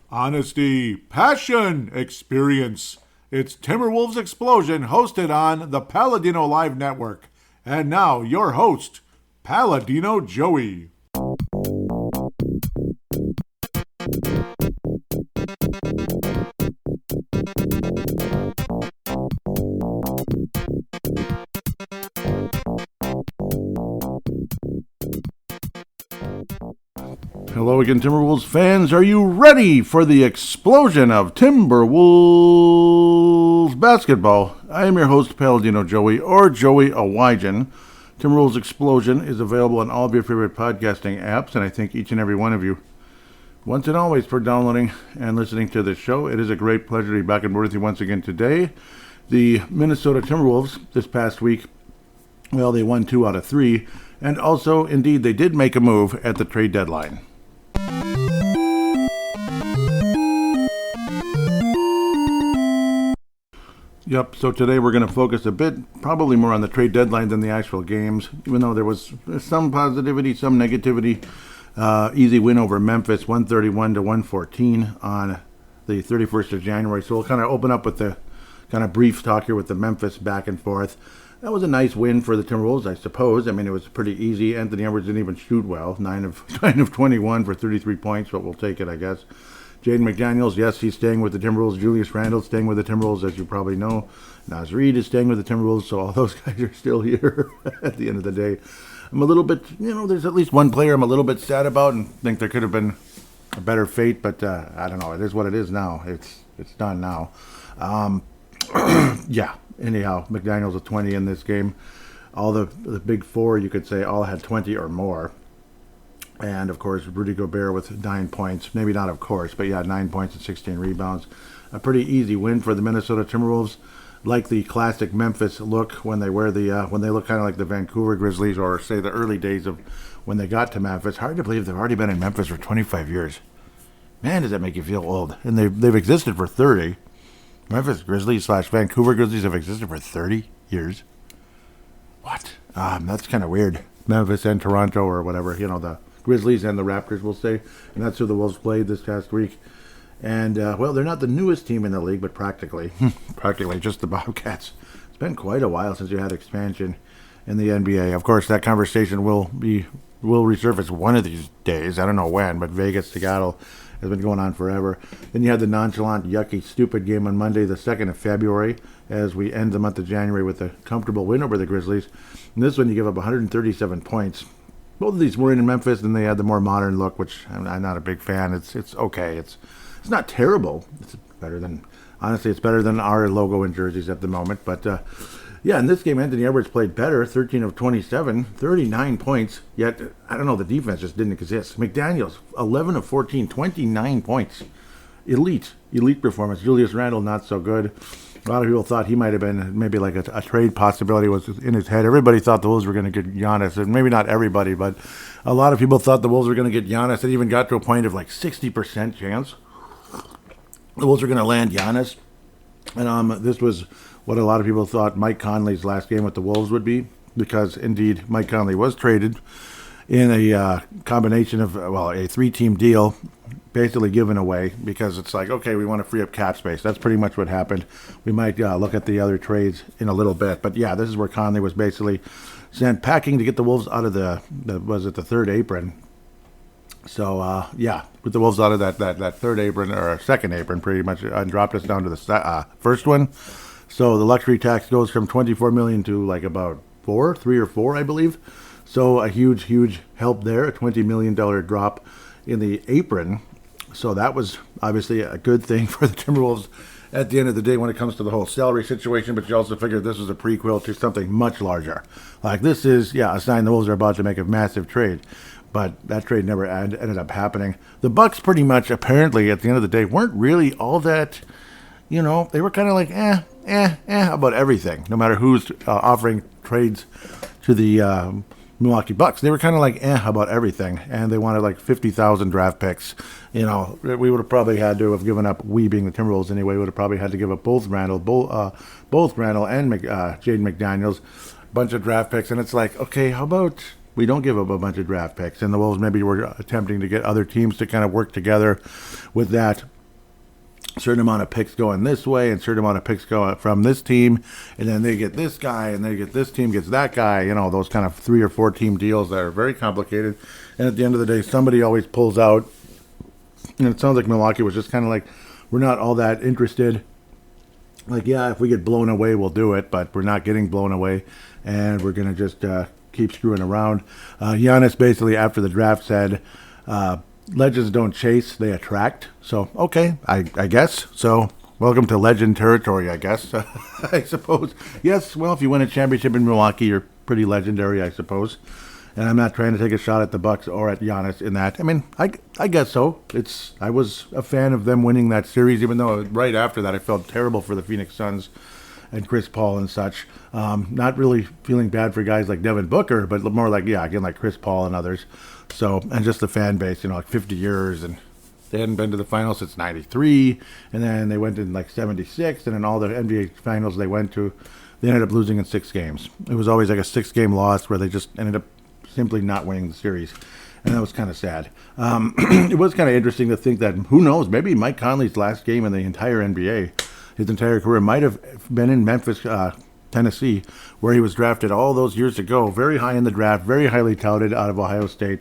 Honesty, passion, experience. It's Timberwolves Explosion, hosted on the Paladino Live Network. And now, your host, Paladino Joey. Hello again, Timberwolves fans. Are you ready for the explosion of Timberwolves basketball? I am your host, Paladino Joey, or Joey Awajan. Timberwolves Explosion is available on all of your favorite podcasting apps, and I thank each and every one of you once and always for downloading and listening to this show. It is a great pleasure to be back on board with you once again today. The Minnesota Timberwolves this past week, well, they won 2 out of 3, and also, indeed, they did make a move at the trade deadline. Yep, so today we're going to focus a bit, probably more on the trade deadline than the actual games, even though there was some positivity, some negativity. Easy win over Memphis, 131-114 on the 31st of January. So we'll kind of open up with the kind of brief talk here with the Memphis back and forth. That was a nice win for the Timberwolves, I suppose. I mean, it was pretty easy. Anthony Edwards didn't even shoot well, 9 of 21 for 33 points, but we'll take it, I guess. Jaden McDaniels, yes, he's staying with the Timberwolves. Julius Randle staying with the Timberwolves, as you probably know. Naz Reid is staying with the Timberwolves, so all those guys are still here at the end of the day. I'm a little bit, there's at least one player I'm a little bit sad about and think there could have been a better fate, but I don't know. It is what it is now. It's done now. Yeah, anyhow, McDaniels with 20 in this game. All the big four, you could say, all had 20 or more. And, of course, Rudy Gobert with 9 points. Maybe not, of course, but yeah, 9 points and 16 rebounds. A pretty easy win for the Minnesota Timberwolves. Like the classic Memphis look when they wear when they look kind of like the Vancouver Grizzlies, or say the early days of when they got to Memphis. Hard to believe they've already been in Memphis for 25 years. Man, does that make you feel old. And they've existed for 30. Memphis Grizzlies / Vancouver Grizzlies have existed for 30 years. What? That's kind of weird. Memphis and Toronto, or whatever, the Grizzlies and the Raptors, we'll say. And that's who the Wolves played this past week. And, well, they're not the newest team in the league, but practically just the Bobcats. It's been quite a while since you had expansion in the NBA. Of course, that conversation will resurface one of these days. I don't know when, but Vegas, Seattle has been going on forever. Then you had the nonchalant, yucky, stupid game on Monday, the 2nd of February, as we end the month of January with a comfortable win over the Grizzlies. And this one, you give up 137 points. Both of these were in Memphis, and they had the more modern look, which I'm not a big fan. It's okay. It's not terrible. It's better than our logo and jerseys at the moment. But, yeah, in this game, Anthony Edwards played better, 13 of 27, 39 points. Yet, I don't know, the defense just didn't exist. McDaniels, 11 of 14, 29 points. Elite performance. Julius Randle, not so good. A lot of people thought he might have been maybe like a trade possibility was in his head. Everybody thought the Wolves were going to get Giannis, and maybe not everybody, but a lot of people thought the Wolves were going to get Giannis. It even got to a point of like 60% chance the Wolves were going to land Giannis. And this was what a lot of people thought Mike Conley's last game with the Wolves would be, because indeed Mike Conley was traded in a combination of, a 3-team deal, basically given away, because it's like, okay, we want to free up cap space. That's pretty much what happened. We might look at the other trades in a little bit, but yeah, this is where Conley was basically sent packing to get the Wolves out of the third apron. So with the Wolves out of that third apron, or second apron pretty much, and dropped us down to the first one. So the luxury tax goes from $24 million to like about 3 or 4, I believe. So a huge help there, a $20 million drop in the apron. So that was obviously a good thing for the Timberwolves at the end of the day when it comes to the whole salary situation, but you also figured this was a prequel to something much larger. Like this is, a sign the Wolves are about to make a massive trade. But that trade never ended up happening. The Bucks pretty much, apparently, at the end of the day, weren't really all that, they were kind of like, about everything. No matter who's offering trades to the Milwaukee Bucks, they were kind of like, about everything. And they wanted like 50,000 draft picks. We would have probably had to have given up, we being the Timberwolves anyway, would have probably had to give up both Randle and Jaden McDaniels, a bunch of draft picks. And it's like, okay, how about we don't give up a bunch of draft picks? And the Wolves maybe were attempting to get other teams to kind of work together with that. certain amount of picks going this way and certain amount of picks going from this team, and then they get this guy and they get this team gets that guy, those kind of 3 or 4 team deals that are very complicated. And at the end of the day, somebody always pulls out. And it sounds like Milwaukee was just kind of like, we're not all that interested. Like, yeah, if we get blown away, we'll do it, but we're not getting blown away, and we're going to just keep screwing around. Giannis basically after the draft said, legends don't chase, they attract. So, okay, I guess. So, welcome to legend territory, I guess. I suppose. Yes, well, if you win a championship in Milwaukee, you're pretty legendary, I suppose. And I'm not trying to take a shot at the Bucks or at Giannis in that. I mean, I guess so. I was a fan of them winning that series, even though right after that I felt terrible for the Phoenix Suns and Chris Paul and such. Not really feeling bad for guys like Devin Booker, but more like, again, like Chris Paul and others. So, and just the fan base, like 50 years, and they hadn't been to the finals since 93, and then they went in like 76, and in all the NBA finals they went to, they ended up losing in 6 games. It was always like a 6-game loss where they just ended up simply not winning the series, and that was kind of sad. It was kind of interesting to think that, who knows, maybe Mike Conley's last game in the entire NBA, his entire career, might have been in Memphis, Tennessee, where he was drafted all those years ago, very high in the draft, very highly touted out of Ohio State.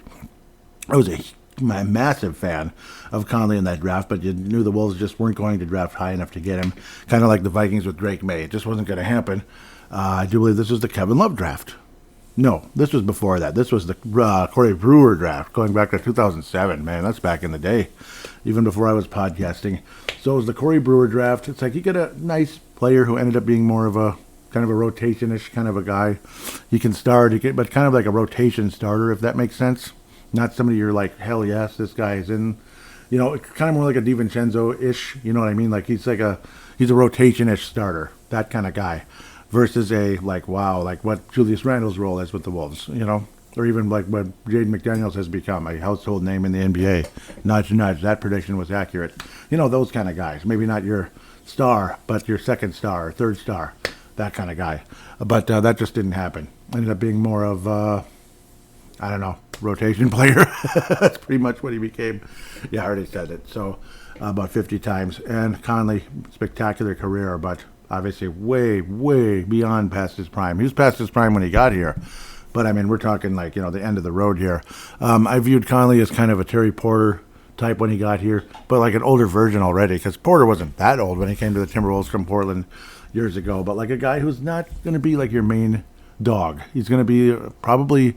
I was a massive fan of Conley in that draft, but you knew the Wolves just weren't going to draft high enough to get him, kind of like the Vikings with Drake May. It just wasn't going to happen. I do believe this was the Kevin Love draft. No, this was before that. This was the Corey Brewer draft, going back to 2007. Man, that's back in the day, even before I was podcasting. So it was the Corey Brewer draft. It's like you get a nice player who ended up being more of a kind of a rotation-ish kind of a guy. He can start, but kind of like a rotation starter, if that makes sense. Not somebody you're like, hell yes, this guy is in. Kind of more like a DiVincenzo-ish. You know what I mean? Like he's a rotation-ish starter, that kind of guy. Versus a, like, wow, like what Julius Randle's role is with the Wolves, or even like what Jaden McDaniels has become, a household name in the NBA. Nudge, nudge, that prediction was accurate. Those kind of guys. Maybe not your star, but your second star or third star, that kind of guy. But that just didn't happen. Ended up being more of, I don't know, rotation player. That's pretty much what he became. Yeah, I already said it. So about 50 times. And Conley, spectacular career, but obviously way, way beyond past his prime. He was past his prime when he got here. But, I mean, we're talking like, the end of the road here. I viewed Conley as kind of a Terry Porter type when he got here, but like an older version already, because Porter wasn't that old when he came to the Timberwolves from Portland years ago, but like a guy who's not going to be like your main dog. He's going to be probably,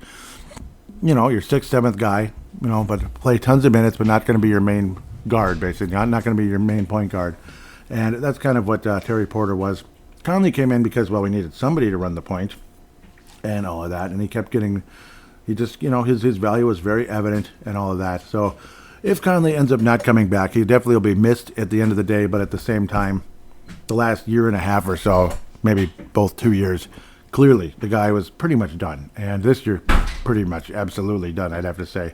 your 6th, 7th guy, but play tons of minutes, but not going to be your main guard, basically. Not going to be your main point guard. And that's kind of what Terry Porter was. Conley came in because, we needed somebody to run the point and all of that. And he kept getting, his value was very evident and all of that. So if Conley ends up not coming back, he definitely will be missed at the end of the day. But at the same time, the last year and a half or so, maybe both 2 years, clearly the guy was pretty much done. And this year, pretty much absolutely done, I'd have to say.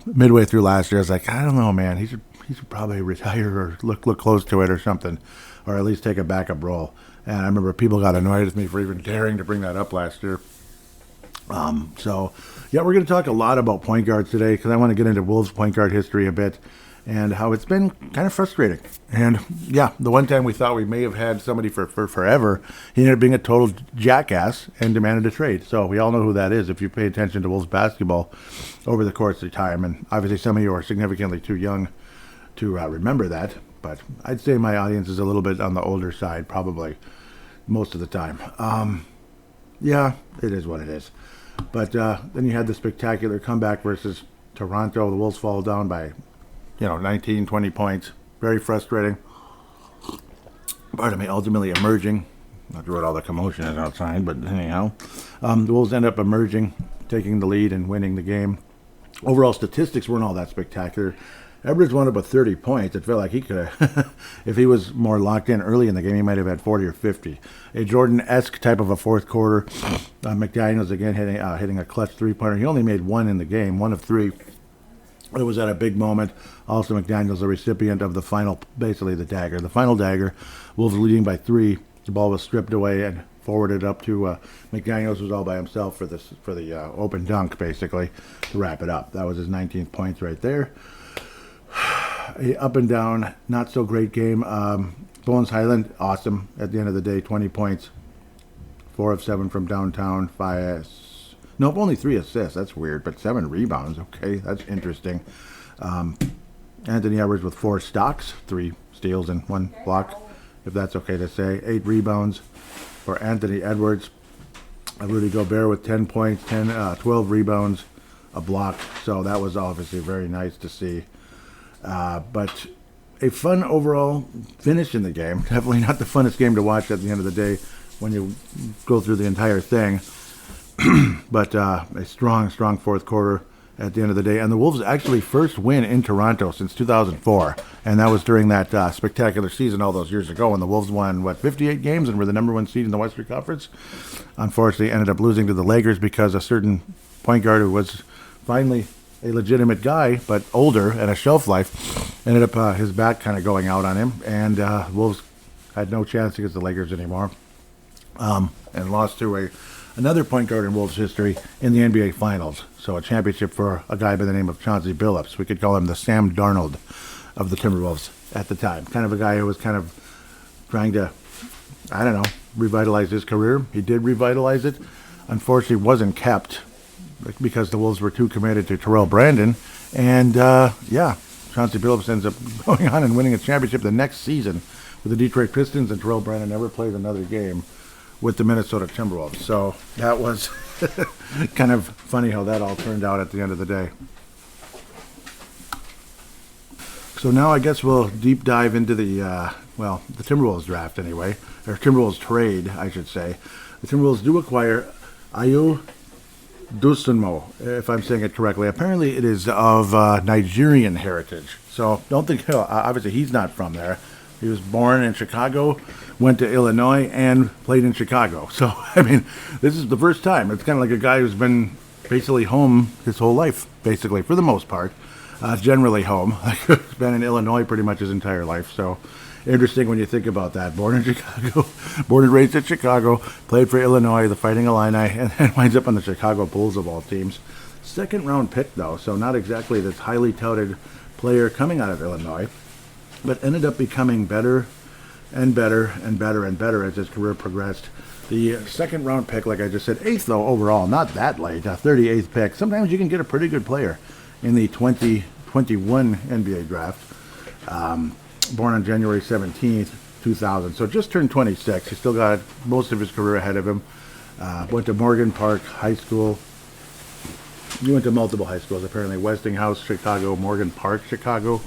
Midway through last year, I was like, I don't know, man. He should probably retire or look close to it or something, or at least take a backup role. And I remember people got annoyed with me for even daring to bring that up last year. So, yeah, we're going to talk a lot about point guards today because I want to get into Wolves point guard history a bit and how it's been kind of frustrating. And, yeah, the one time we thought we may have had somebody for forever, he ended up being a total jackass and demanded a trade. So we all know who that is if you pay attention to Wolves basketball over the course of time. And obviously some of you are significantly too young to remember that, but I'd say my audience is a little bit on the older side, probably most of the time. Yeah, it is what it is. But then you had the spectacular comeback versus Toronto. The Wolves fall down by, 19, 20 points. Very frustrating. Pardon me, ultimately emerging. Not sure what all the commotion is outside, but anyhow. The Wolves end up emerging, taking the lead and winning the game. Overall statistics weren't all that spectacular. Edwards wound up with 30 points. It felt like he could have, if he was more locked in early in the game, he might have had 40 or 50. A Jordan-esque type of a fourth quarter. McDaniels again hitting a clutch three-pointer. He only made one in the game, 1 of 3. It was at a big moment. Also, McDaniels, the recipient of the final, basically the dagger. The final dagger. Wolves leading by 3. The ball was stripped away and forwarded up to McDaniels, was all by himself for the open dunk, basically, to wrap it up. That was his 19th points right there. a up and down, not so great game. Bones Highland, awesome. At the end of the day, 20 points, 4 of 7 from downtown, nope, only 3 assists. That's weird, but 7 rebounds. Okay, that's interesting. Anthony Edwards with 4 stocks, 3 steals and 1 block, if that's okay to say. 8 rebounds for Anthony Edwards. Rudy Gobert with 10 points, 12 rebounds, a block. So that was obviously very nice to see. But a fun overall finish in the game. Definitely not the funnest game to watch at the end of the day when you go through the entire thing. But a strong fourth quarter at the end of the day. And the Wolves actually first win in Toronto since 2004. And that was during that spectacular season all those years ago when the Wolves won, 58 games and were the number 1 seed in the Western Conference. Unfortunately, ended up losing to the Lakers because a certain point guard who was finally a legitimate guy, but older and a shelf life, ended up his back kind of going out on him. And Wolves had no chance against the Lakers anymore. And lost to another point guard in Wolves history in the NBA Finals. So a championship for a guy by the name of Chauncey Billups. We could call him the Sam Darnold of the Timberwolves at the time. Kind of a guy who was kind of trying to, revitalize his career. He did revitalize it. Unfortunately, wasn't kept because the Wolves were too committed to Terrell Brandon. And, Chauncey Billups ends up going on and winning a championship the next season with the Detroit Pistons, and Terrell Brandon never played another game with the Minnesota Timberwolves. So that was kind of funny how that all turned out at the end of the day. So now I guess we'll deep dive into the Timberwolves draft anyway, or Timberwolves trade, I should say. The Timberwolves do acquire Aqcuire Dosunmu, if I'm saying it correctly. Apparently it is of Nigerian heritage. So don't think, obviously he's not from there. He was born in Chicago, went to Illinois, and played in Chicago. So, this is the first time. It's kind of like a guy who's been basically home his whole life, basically, for the most part. Generally home. He's been in Illinois pretty much his entire life. So, interesting when you think about that. Born in Chicago, born and raised in Chicago, played for Illinois, the Fighting Illini, and then winds up on the Chicago Bulls of all teams. Second round pick, though, so not exactly this highly touted player coming out of Illinois, but ended up becoming better and better and better and better as his career progressed. The second round pick, like I just said, 8th though overall, not that late, a 38th pick. Sometimes you can get a pretty good player in the 2021 NBA draft. Born on January 17th, 2000. So just turned 26. He still got most of his career ahead of him. Went to Morgan Park High School. He went to multiple high schools, apparently. Westinghouse, Chicago, Morgan Park, Chicago.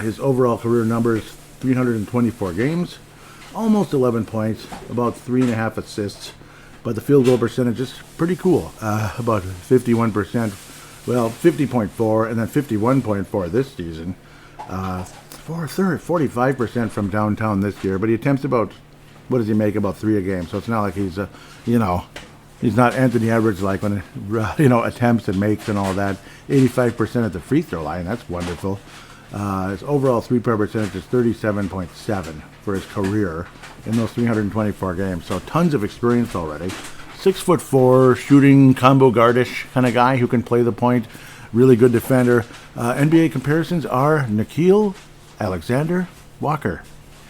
His overall career numbers, 324 games, almost 11 points, about 3.5 assists, but the field goal percentage is pretty cool, about 51%, well, 50.4, and then 51.4 this season, 45% from downtown this year, but he attempts about, what does he make, about 3 a game, so it's not like he's, he's not Anthony Edwards like when, attempts and makes and all that. 85% at the free throw line, that's wonderful. His overall three-point percentage is 37.7 for his career in those 324 games. So tons of experience already. 6'4", shooting, combo guardish kind of guy who can play the point. Really good defender. NBA comparisons are Nickeil Alexander-Walker.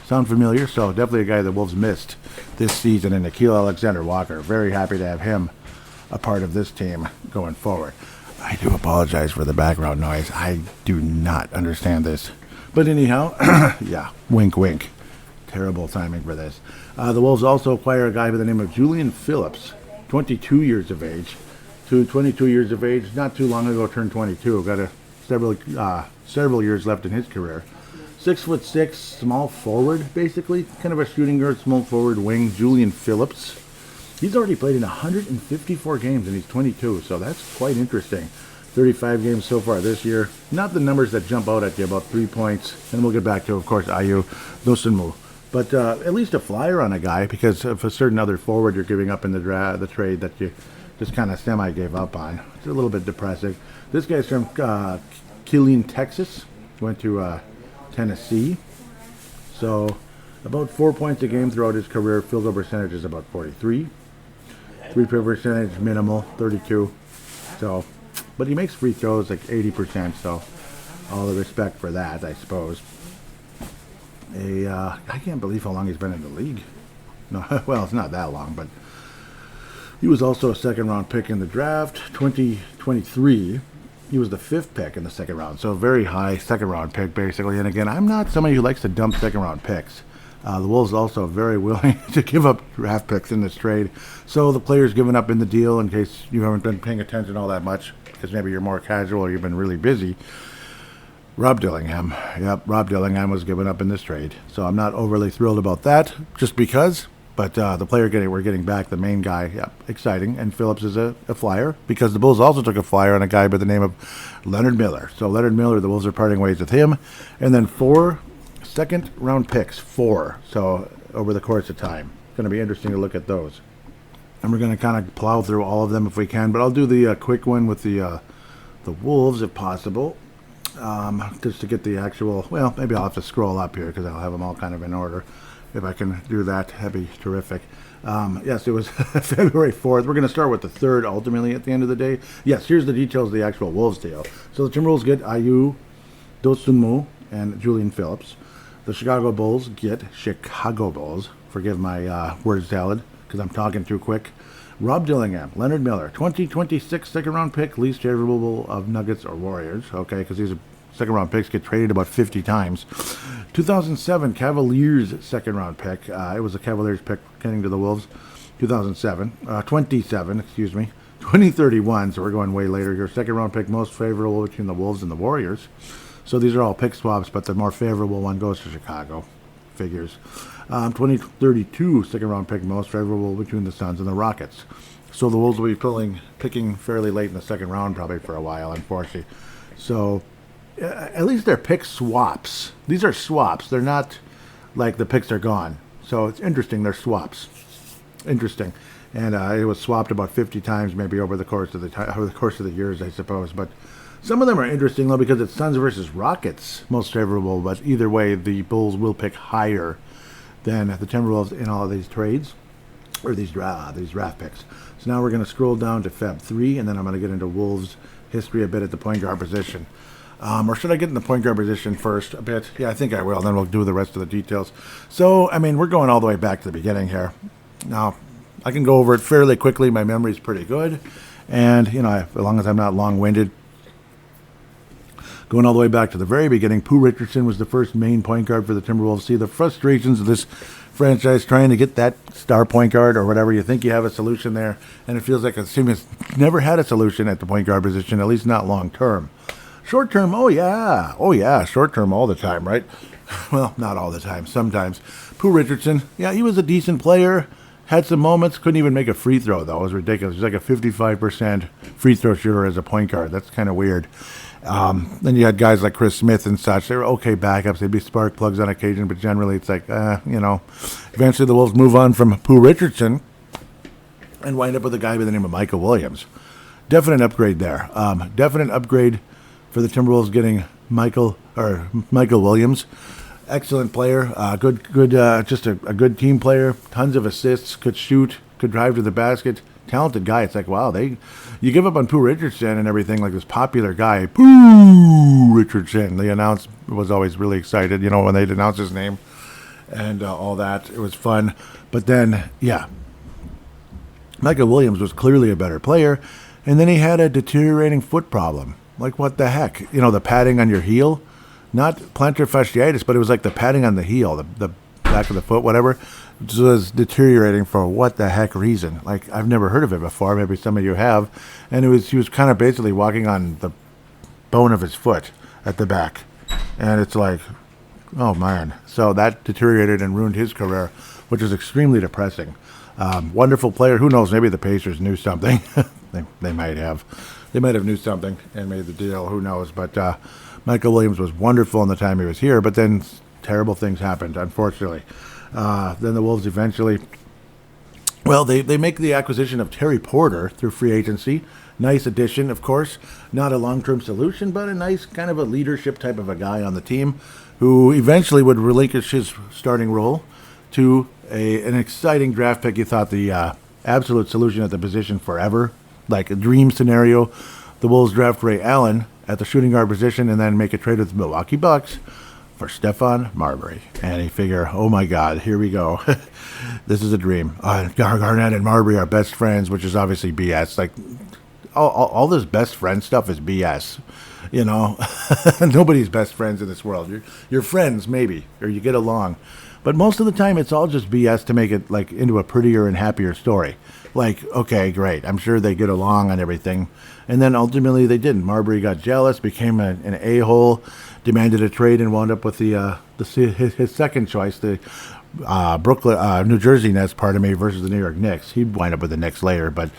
Sound familiar? So definitely a guy the Wolves missed this season in Nickeil Alexander-Walker. Very happy to have him a part of this team going forward. I do apologize for the background noise. I do not understand this. But anyhow, yeah, wink, wink. Terrible timing for this. The Wolves also acquire a guy by the name of Julian Phillips, 22 years of age. 22 years of age, not too long ago turned 22. Got several years left in his career. 6'6", small forward, basically. Kind of a shooting guard, small forward wing, Julian Phillips. He's already played in 154 games, and he's 22, so that's quite interesting. 35 games so far this year. Not the numbers that jump out at you, about 3 points. And we'll get back to, of course, Aqcuire Dosunmu. But at least a flyer on a guy, because of a certain other forward you're giving up in the trade that you just kind of semi-gave up on. It's a little bit depressing. This guy's from Killeen, Texas. Went to Tennessee. So about 4 points a game throughout his career. Field goal percentage is about 43. Three-point percentage minimal, 32. So, but he makes free throws like 80%. So all the respect for that, I suppose. I can't believe how long he's been in the league. No, well, it's not that long, but he was also a second-round pick in the draft, 2023. He was the 5th pick in the second round, so a very high second-round pick, basically. And again, I'm not somebody who likes to dump second-round picks. The Wolves also very willing to give up draft picks in this trade. So the player's given up in the deal, in case you haven't been paying attention all that much, because maybe you're more casual or you've been really busy. Rob Dillingham. Yep, Rob Dillingham was given up in this trade. So I'm not overly thrilled about that, just because. But the player we're getting back, the main guy, yeah, exciting. And Phillips is a flyer, because the Bulls also took a flyer on a guy by the name of Leonard Miller. So Leonard Miller, the Wolves are parting ways with him. And then 4 second-round picks, 4. So over the course of time. It's going to be interesting to look at those. And we're going to kind of plow through all of them if we can. But I'll do the quick one with the Wolves, if possible. Just to get the actual, well, maybe I'll have to scroll up here because I'll have them all kind of in order. If I can do that, that'd be terrific. Yes, it was February 4th. We're going to start with the 3rd, ultimately, at the end of the day. Yes, here's the details of the actual Wolves deal. So the Timberwolves get Aqcuire, Dosunmu, and Julian Phillips. The Chicago Bulls get forgive my word salad, because I'm talking too quick. Rob Dillingham, Leonard Miller, 2026 second-round pick, least favorable of Nuggets or Warriors, okay, because these second-round picks get traded about 50 times. 2007 Cavaliers second-round pick. It was a Cavaliers pick getting to the Wolves. 27, excuse me. 2031, so we're going way later here. Second-round pick most favorable between the Wolves and the Warriors. So these are all pick swaps, but the more favorable one goes to Chicago. Figures. 2032 second-round pick most favorable between the Suns and the Rockets. So the Wolves will be picking fairly late in the second round, probably for a while, unfortunately. So at least they're pick swaps. These are swaps. They're not like the picks are gone. So it's interesting. They're swaps. Interesting. And it was swapped about 50 times, maybe over the course of the years, I suppose. But some of them are interesting, though, because it's Suns versus Rockets, most favorable. But either way, the Bulls will pick higher than the Timberwolves in all of these trades, or these draft picks. So now we're going to scroll down to Feb 3, and then I'm going to get into Wolves history a bit at the point guard position. Or should I get in the point guard position first a bit? Yeah, I think I will. Then we'll do the rest of the details. So, I mean, we're going all the way back to the beginning here. Now, I can go over it fairly quickly. My memory's pretty good. And, you know, as long as I'm not long-winded, going all the way back to the very beginning, Pooh Richardson was the first main point guard for the Timberwolves. See, the frustrations of this franchise trying to get that star point guard or whatever, you think you have a solution there, and it feels like a team has never had a solution at the point guard position, at least not long-term. Short-term, oh yeah, short-term all the time, right? Well, not all the time, sometimes. Pooh Richardson, yeah, he was a decent player, had some moments, couldn't even make a free throw, though. It was ridiculous. He was like a 55% free throw shooter as a point guard. That's kind of weird. Then you had guys like Chris Smith and such. They were okay backups. They'd be spark plugs on occasion, but generally it's like, you know. Eventually the Wolves move on from Pooh Richardson and wind up with a guy by the name of Michael Williams. Definite upgrade there. Definite upgrade for the Timberwolves getting Michael Williams. Excellent player. Just a good team player. Tons of assists. Could shoot. Could drive to the basket. Talented guy. It's like, wow, you give up on Pooh Richardson and everything, like this popular guy, Pooh Richardson. The announce was always really excited, you know, when they'd announce his name and all that. It was fun. But then, yeah, Michael Williams was clearly a better player, and then he had a deteriorating foot problem. Like, what the heck? You know, the padding on your heel? Not plantar fasciitis, but it was like the padding on the heel, the back of the foot, whatever, was deteriorating for what the heck reason. Like, I've never heard of it before. Maybe some of you have. And he was kind of basically walking on the bone of his foot at the back. And it's like, oh, man. So that deteriorated and ruined his career, which is extremely depressing. Wonderful player. Who knows? Maybe the Pacers knew something. They might have. They might have knew something and made the deal. Who knows? But Michael Williams was wonderful in the time he was here. But then terrible things happened, unfortunately. Then the Wolves eventually, well, they make the acquisition of Terry Porter through free agency. Nice addition, of course. Not a long-term solution, but a nice kind of a leadership type of a guy on the team who eventually would relinquish his starting role to an exciting draft pick. You thought the absolute solution at the position forever, like a dream scenario. The Wolves draft Ray Allen at the shooting guard position and then make a trade with the Milwaukee Bucks for Stephon Marbury. And you figure, oh my God, here we go. This is a dream. Garnett and Marbury are best friends, which is obviously BS. Like, all this best friend stuff is BS. You know, nobody's best friends in this world. You're friends, maybe, or you get along. But most of the time, it's all just BS to make it, like, into a prettier and happier story. Like, okay, great. I'm sure they get along on everything. And then ultimately they didn't. Marbury got jealous, became an a-hole, demanded a trade, and wound up with his second choice, the New Jersey Nets, versus the New York Knicks. He'd wind up with the Knicks later, but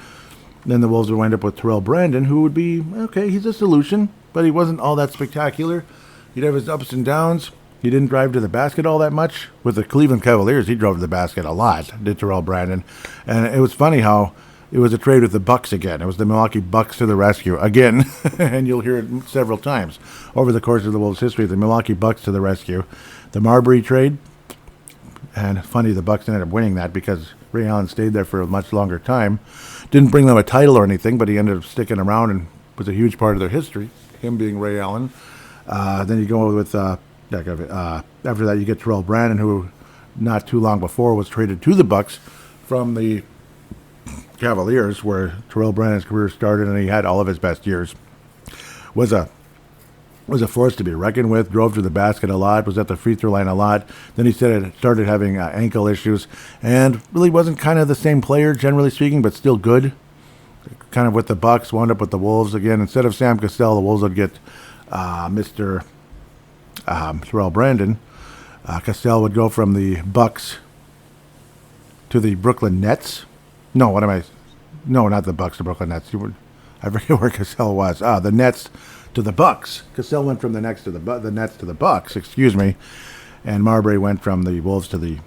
then the Wolves would wind up with Terrell Brandon, who would be, okay, he's a solution, but he wasn't all that spectacular. He'd have his ups and downs. He didn't drive to the basket all that much. With the Cleveland Cavaliers, he drove to the basket a lot, did Terrell Brandon. And it was funny how it was a trade with the Bucks again. It was the Milwaukee Bucks to the rescue again, and you'll hear it several times over the course of the Wolves' history. The Milwaukee Bucks to the rescue. The Marbury trade, and funny, the Bucks ended up winning that because Ray Allen stayed there for a much longer time. Didn't bring them a title or anything, but he ended up sticking around and was a huge part of their history, him being Ray Allen. Then you go with... after that, you get Terrell Brandon, who not too long before was traded to the Bucks from the Cavaliers, where Terrell Brandon's career started, and he had all of his best years. Was a force to be reckoned with. Drove to the basket a lot. Was at the free throw line a lot. Then he started having ankle issues, and really wasn't kind of the same player, generally speaking, but still good. Kind of with the Bucks, wound up with the Wolves again. Instead of Sam Cassell, the Wolves would get Mr. Terrell Brandon. Cassell would go from the Bucks to the Brooklyn Nets. No, not the Bucks to Brooklyn Nets. I forget where Cassell was. The Nets to the Bucks. Cassell went from the Nets to the Bucks. Excuse me. And Marbury went from the Wolves to the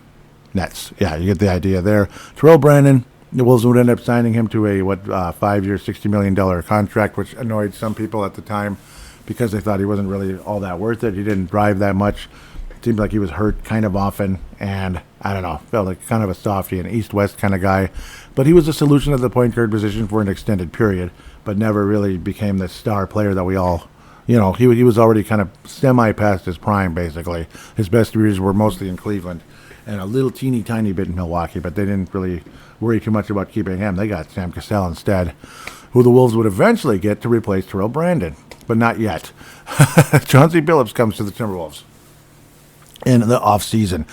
Nets. Yeah, you get the idea there. Terrell Brandon. The Wolves would end up signing him to a 5-year, $60 million contract, which annoyed some people at the time, because they thought he wasn't really all that worth it. He didn't drive that much. It seemed like he was hurt kind of often, and I don't know, felt like kind of a softy, an east-west kind of guy. But he was a solution at the point guard position for an extended period, but never really became the star player that we all, he was already kind of semi-past his prime, basically. His best years were mostly in Cleveland and a little teeny tiny bit in Milwaukee, but they didn't really worry too much about keeping him. They got Sam Cassell instead, who the Wolves would eventually get to replace Terrell Brandon. But not yet. Chauncey Billups comes to the Timberwolves in the offseason.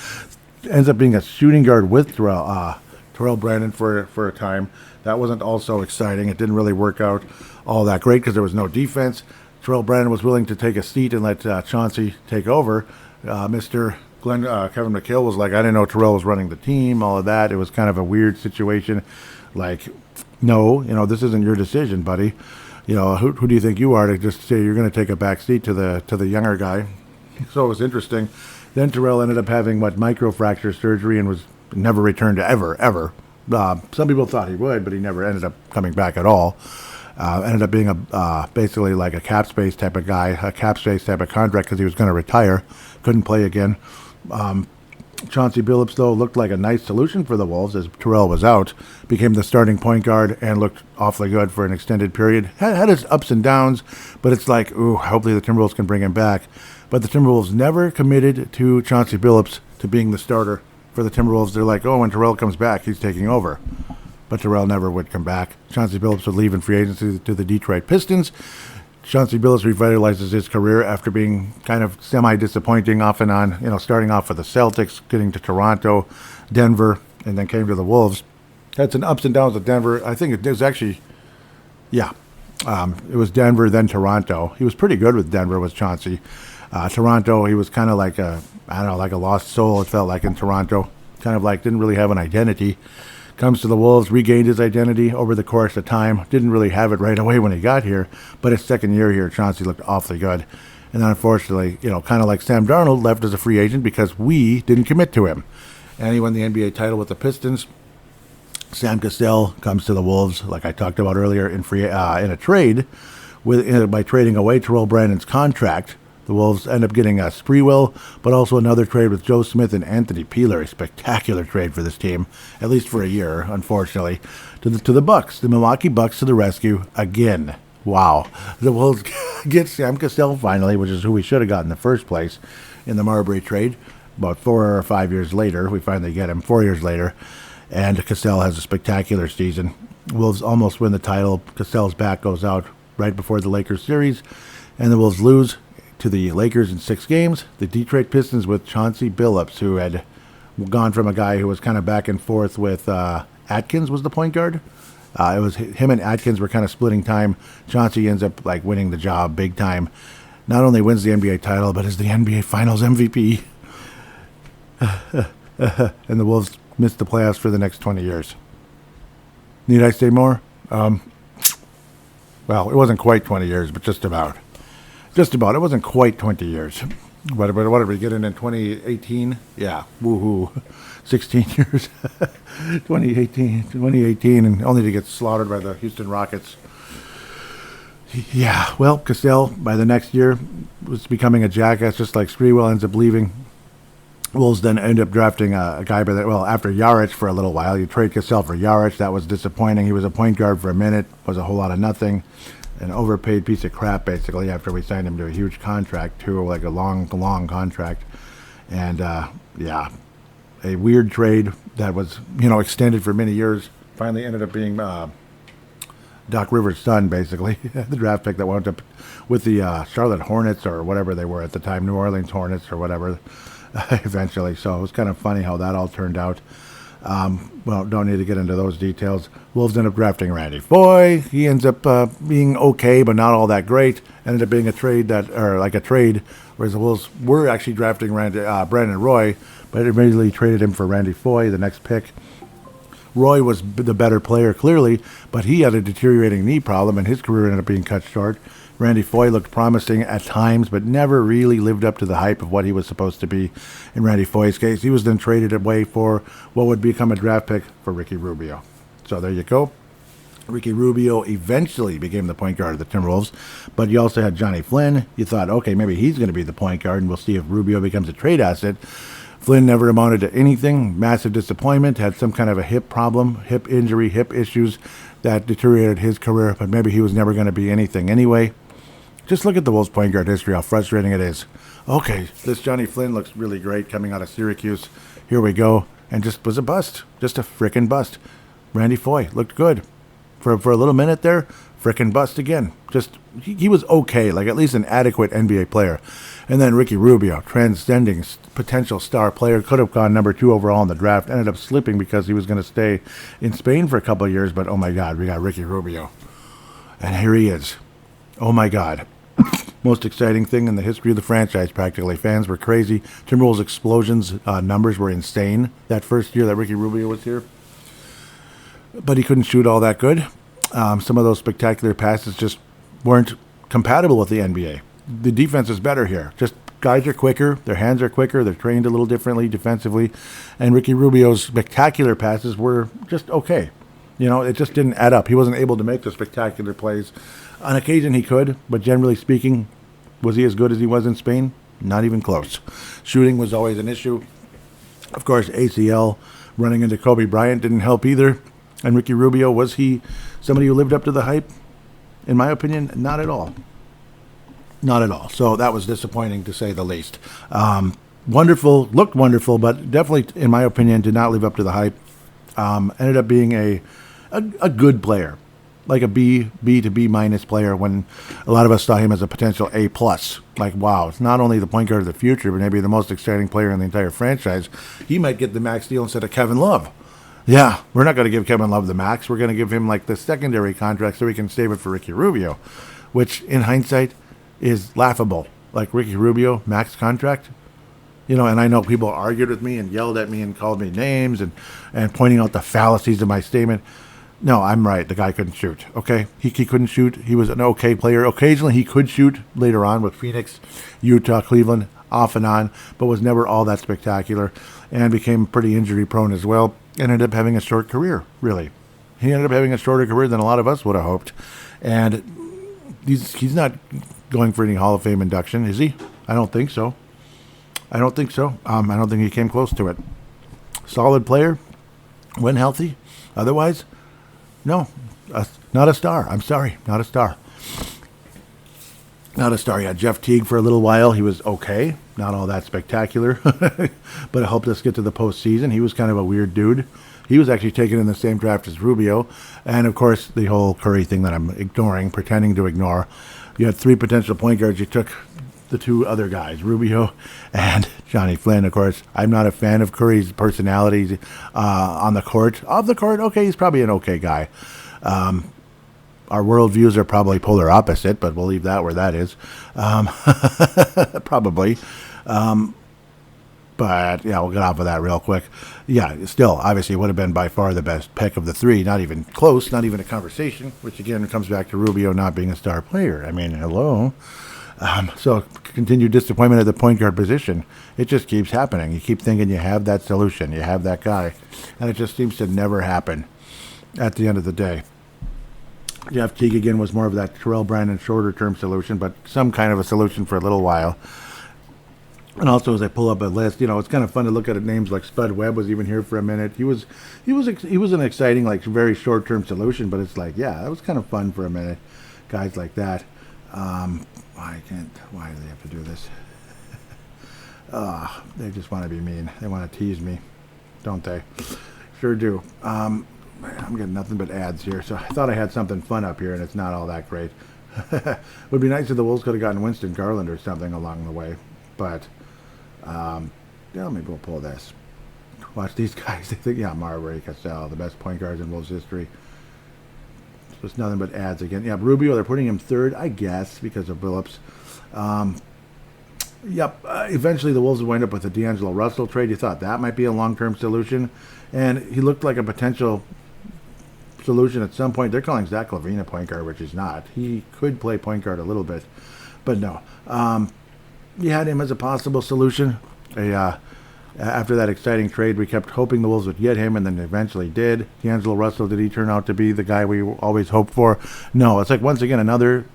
Ends up being a shooting guard with Terrell Brandon for a time. That wasn't also exciting. It didn't really work out all that great because there was no defense. Terrell Brandon was willing to take a seat and let Chauncey take over. Mr. Kevin McHale was like, I didn't know Terrell was running the team, all of that. It was kind of a weird situation. Like, no, this isn't your decision, buddy. Who do you think you are to just say you're going to take a back seat to the younger guy? So it was interesting. Then Terrell ended up having microfracture surgery and was never returned to ever. Some people thought he would, but he never ended up coming back at all. Ended up being basically like a cap space type of guy, a cap space type of contract because he was going to retire, couldn't play again. Chauncey Billups, though, looked like a nice solution for the Wolves as Terrell was out, became the starting point guard and looked awfully good for an extended period. Had his ups and downs, but it's like, hopefully the Timberwolves can bring him back. But the Timberwolves never committed to Chauncey Billups to being the starter for the Timberwolves. They're like, when Terrell comes back, he's taking over. But Terrell never would come back. Chauncey Billups would leave in free agency to the Detroit Pistons. Chauncey Billups revitalizes his career after being kind of semi-disappointing off and on, starting off with the Celtics, getting to Toronto, Denver, and then came to the Wolves. Had some ups and downs with Denver. I think it was actually, it was Denver, then Toronto. He was pretty good with Denver, was Chauncey. Toronto, he was kind of like like a lost soul, it felt like, in Toronto. Kind of like didn't really have an identity. Comes to the Wolves, regained his identity over the course of time. Didn't really have it right away when he got here, but his second year here, Chauncey looked awfully good. And then unfortunately, kind of like Sam Darnold, left as a free agent because we didn't commit to him. And he won the NBA title with the Pistons. Sam Cassell comes to the Wolves, like I talked about earlier, in a trade by trading away Terrell Brandon's contract. The Wolves end up getting Spreewell, but also another trade with Joe Smith and Anthony Peeler, a spectacular trade for this team, at least for a year, unfortunately, to the Bucks. The Milwaukee Bucks to the rescue again. Wow. The Wolves get Sam Cassell finally, which is who we should have got in the first place in the Marbury trade. About 4 or 5 years later, we finally get him, 4 years later. And Cassell has a spectacular season. Wolves almost win the title. Cassell's back goes out right before the Lakers series. And the Wolves lose to the Lakers in 6 games. The Detroit Pistons with Chauncey Billups, who had gone from a guy who was kind of back and forth with Atkins was the point guard. It was him and Atkins were kind of splitting time. Chauncey ends up like winning the job big time. Not only wins the NBA title, but is the NBA Finals MVP. And the Wolves missed the playoffs for the next 20 years. Need I say more? Well, it wasn't quite 20 years, but just about. Just about. It wasn't quite 20 years. What did we get in 2018? Yeah, woohoo. 16 years. 2018, and only to get slaughtered by the Houston Rockets. Yeah, well, Cassell, by the next year, was becoming a jackass, just like Sprewell ends up leaving. Wolves then end up drafting a guy by after Jaric for a little while. You trade Cassell for Jaric. That was disappointing. He was a point guard for a minute, was a whole lot of nothing. An overpaid piece of crap, basically, after we signed him to a huge contract, too, like a long contract. And, yeah, a weird trade that was, extended for many years. Finally ended up being Doc Rivers' son, basically, the draft pick that wound up with the Charlotte Hornets or whatever they were at the time, New Orleans Hornets or whatever, eventually. So it was kind of funny how that all turned out. Well, don't need to get into those details. Wolves end up drafting Randy Foye. He ends up being okay, but not all that great. Ended up being a trade whereas the Wolves were actually drafting Brandon Roy, but immediately traded him for Randy Foye, the next pick. Roy was the better player, clearly, but he had a deteriorating knee problem, and his career ended up being cut short. Randy Foye looked promising at times, but never really lived up to the hype of what he was supposed to be. In Randy Foye's case, he was then traded away for what would become a draft pick for Ricky Rubio. So there you go. Ricky Rubio eventually became the point guard of the Timberwolves, but you also had Johnny Flynn. You thought, okay, maybe he's going to be the point guard, and we'll see if Rubio becomes a trade asset. Flynn never amounted to anything. Massive disappointment. Had some kind of a hip problem, hip injury, hip issues that deteriorated his career, but maybe he was never going to be anything anyway. Just look at the Wolves point guard history, how frustrating it is. Okay, this Johnny Flynn looks really great coming out of Syracuse. Here we go. And just was a bust. Just a frickin' bust. Randy Foye looked good. For a little minute there, frickin' bust again. Just, he was okay, like at least an adequate NBA player. And then Ricky Rubio, transcending potential star player, could have gone number 2 overall in the draft, ended up slipping because he was going to stay in Spain for a couple of years, but oh my God, we got Ricky Rubio. And here he is. Oh my God. Most exciting thing in the history of the franchise, practically. Fans were crazy. Timberwolves explosions numbers were insane that first year that Ricky Rubio was here. But he couldn't shoot all that good. Some of those spectacular passes just weren't compatible with the NBA. The defense is better here. Just guys are quicker. Their hands are quicker. They're trained a little differently defensively. And Ricky Rubio's spectacular passes were just okay. It just didn't add up. He wasn't able to make the spectacular plays. On occasion he could, but generally speaking, was he as good as he was in Spain? Not even close. Shooting was always an issue. Of course, ACL, running into Kobe Bryant didn't help either. And Ricky Rubio, was he somebody who lived up to the hype? In my opinion, not at all. Not at all. So that was disappointing, to say the least. Wonderful, looked wonderful, but definitely, in my opinion, did not live up to the hype. Ended up being a good player, like a B to B minus player, when a lot of us saw him as a potential A plus. Like, wow, it's not only the point guard of the future, but maybe the most exciting player in the entire franchise. He might get the max deal instead of Kevin Love. Yeah, we're not going to give Kevin Love the max. We're going to give him like the secondary contract so we can save it for Ricky Rubio, which in hindsight is laughable. Like Ricky Rubio, max contract. And I know people argued with me and yelled at me and called me names and pointing out the fallacies of my statement. No, I'm right. The guy couldn't shoot, okay? He couldn't shoot. He was an okay player. Occasionally he could shoot later on with Phoenix, Utah, Cleveland, off and on, but was never all that spectacular and became pretty injury prone as well. Ended up having a short career, really. He ended up having a shorter career than a lot of us would have hoped. And he's not going for any Hall of Fame induction, is he? I don't think so. I don't think he came close to it. Solid player, when healthy. Otherwise, no, not a star. I'm sorry, not a star. Not a star yet. Jeff Teague for a little while. He was okay. Not all that spectacular. But it helped us get to the postseason. He was kind of a weird dude. He was actually taken in the same draft as Rubio. And, of course, the whole Curry thing that I'm ignoring, pretending to ignore. You had 3 potential point guards. You took the 2 other guys, Rubio and Johnny Flynn. Of course, I'm not a fan of Curry's personality on the court. Off the court, okay, he's probably an okay guy. Our worldviews are probably polar opposite, but we'll leave that where that is. Probably. But, yeah, we'll get off of that real quick. Yeah, still, obviously, would have been by far the best pick of the 3. Not even close, not even a conversation, which, again, comes back to Rubio not being a star player. I mean, hello. So, continued disappointment at the point guard position. It just keeps happening. You keep thinking you have that solution, you have that guy, and it just seems to never happen at the end of the day. Jeff Teague, again, was more of that Terrell Brandon shorter-term solution, but some kind of a solution for a little while. And also, as I pull up a list, it's kind of fun to look at names like Spud Webb was even here for a minute. He was an exciting, like, very short-term solution, but it's like, yeah, that was kind of fun for a minute. Guys like that. Why do they have to do this? They just want to be mean. They want to tease me, don't they? Sure do. I'm getting nothing but ads here, so I thought I had something fun up here, and it's not all that great. Would be nice if the Wolves could have gotten Winston Garland or something along the way, but maybe we'll pull this. Watch these guys. They think, Marbury, Cassell, the best point guards in Wolves history. It's nothing but ads again. Yeah, Rubio, they're putting him 3rd, I guess, because of Billups. Eventually the Wolves would wind up with a D'Angelo Russell trade. You thought that might be a long-term solution, and he looked like a potential solution at some point. They're calling Zach LaVine a point guard, which he's not. He could play point guard a little bit, but no. You had him as a possible solution. After that exciting trade, we kept hoping the Wolves would get him, and then eventually did. D'Angelo Russell, did he turn out to be the guy we always hoped for? No. It's like, once again, another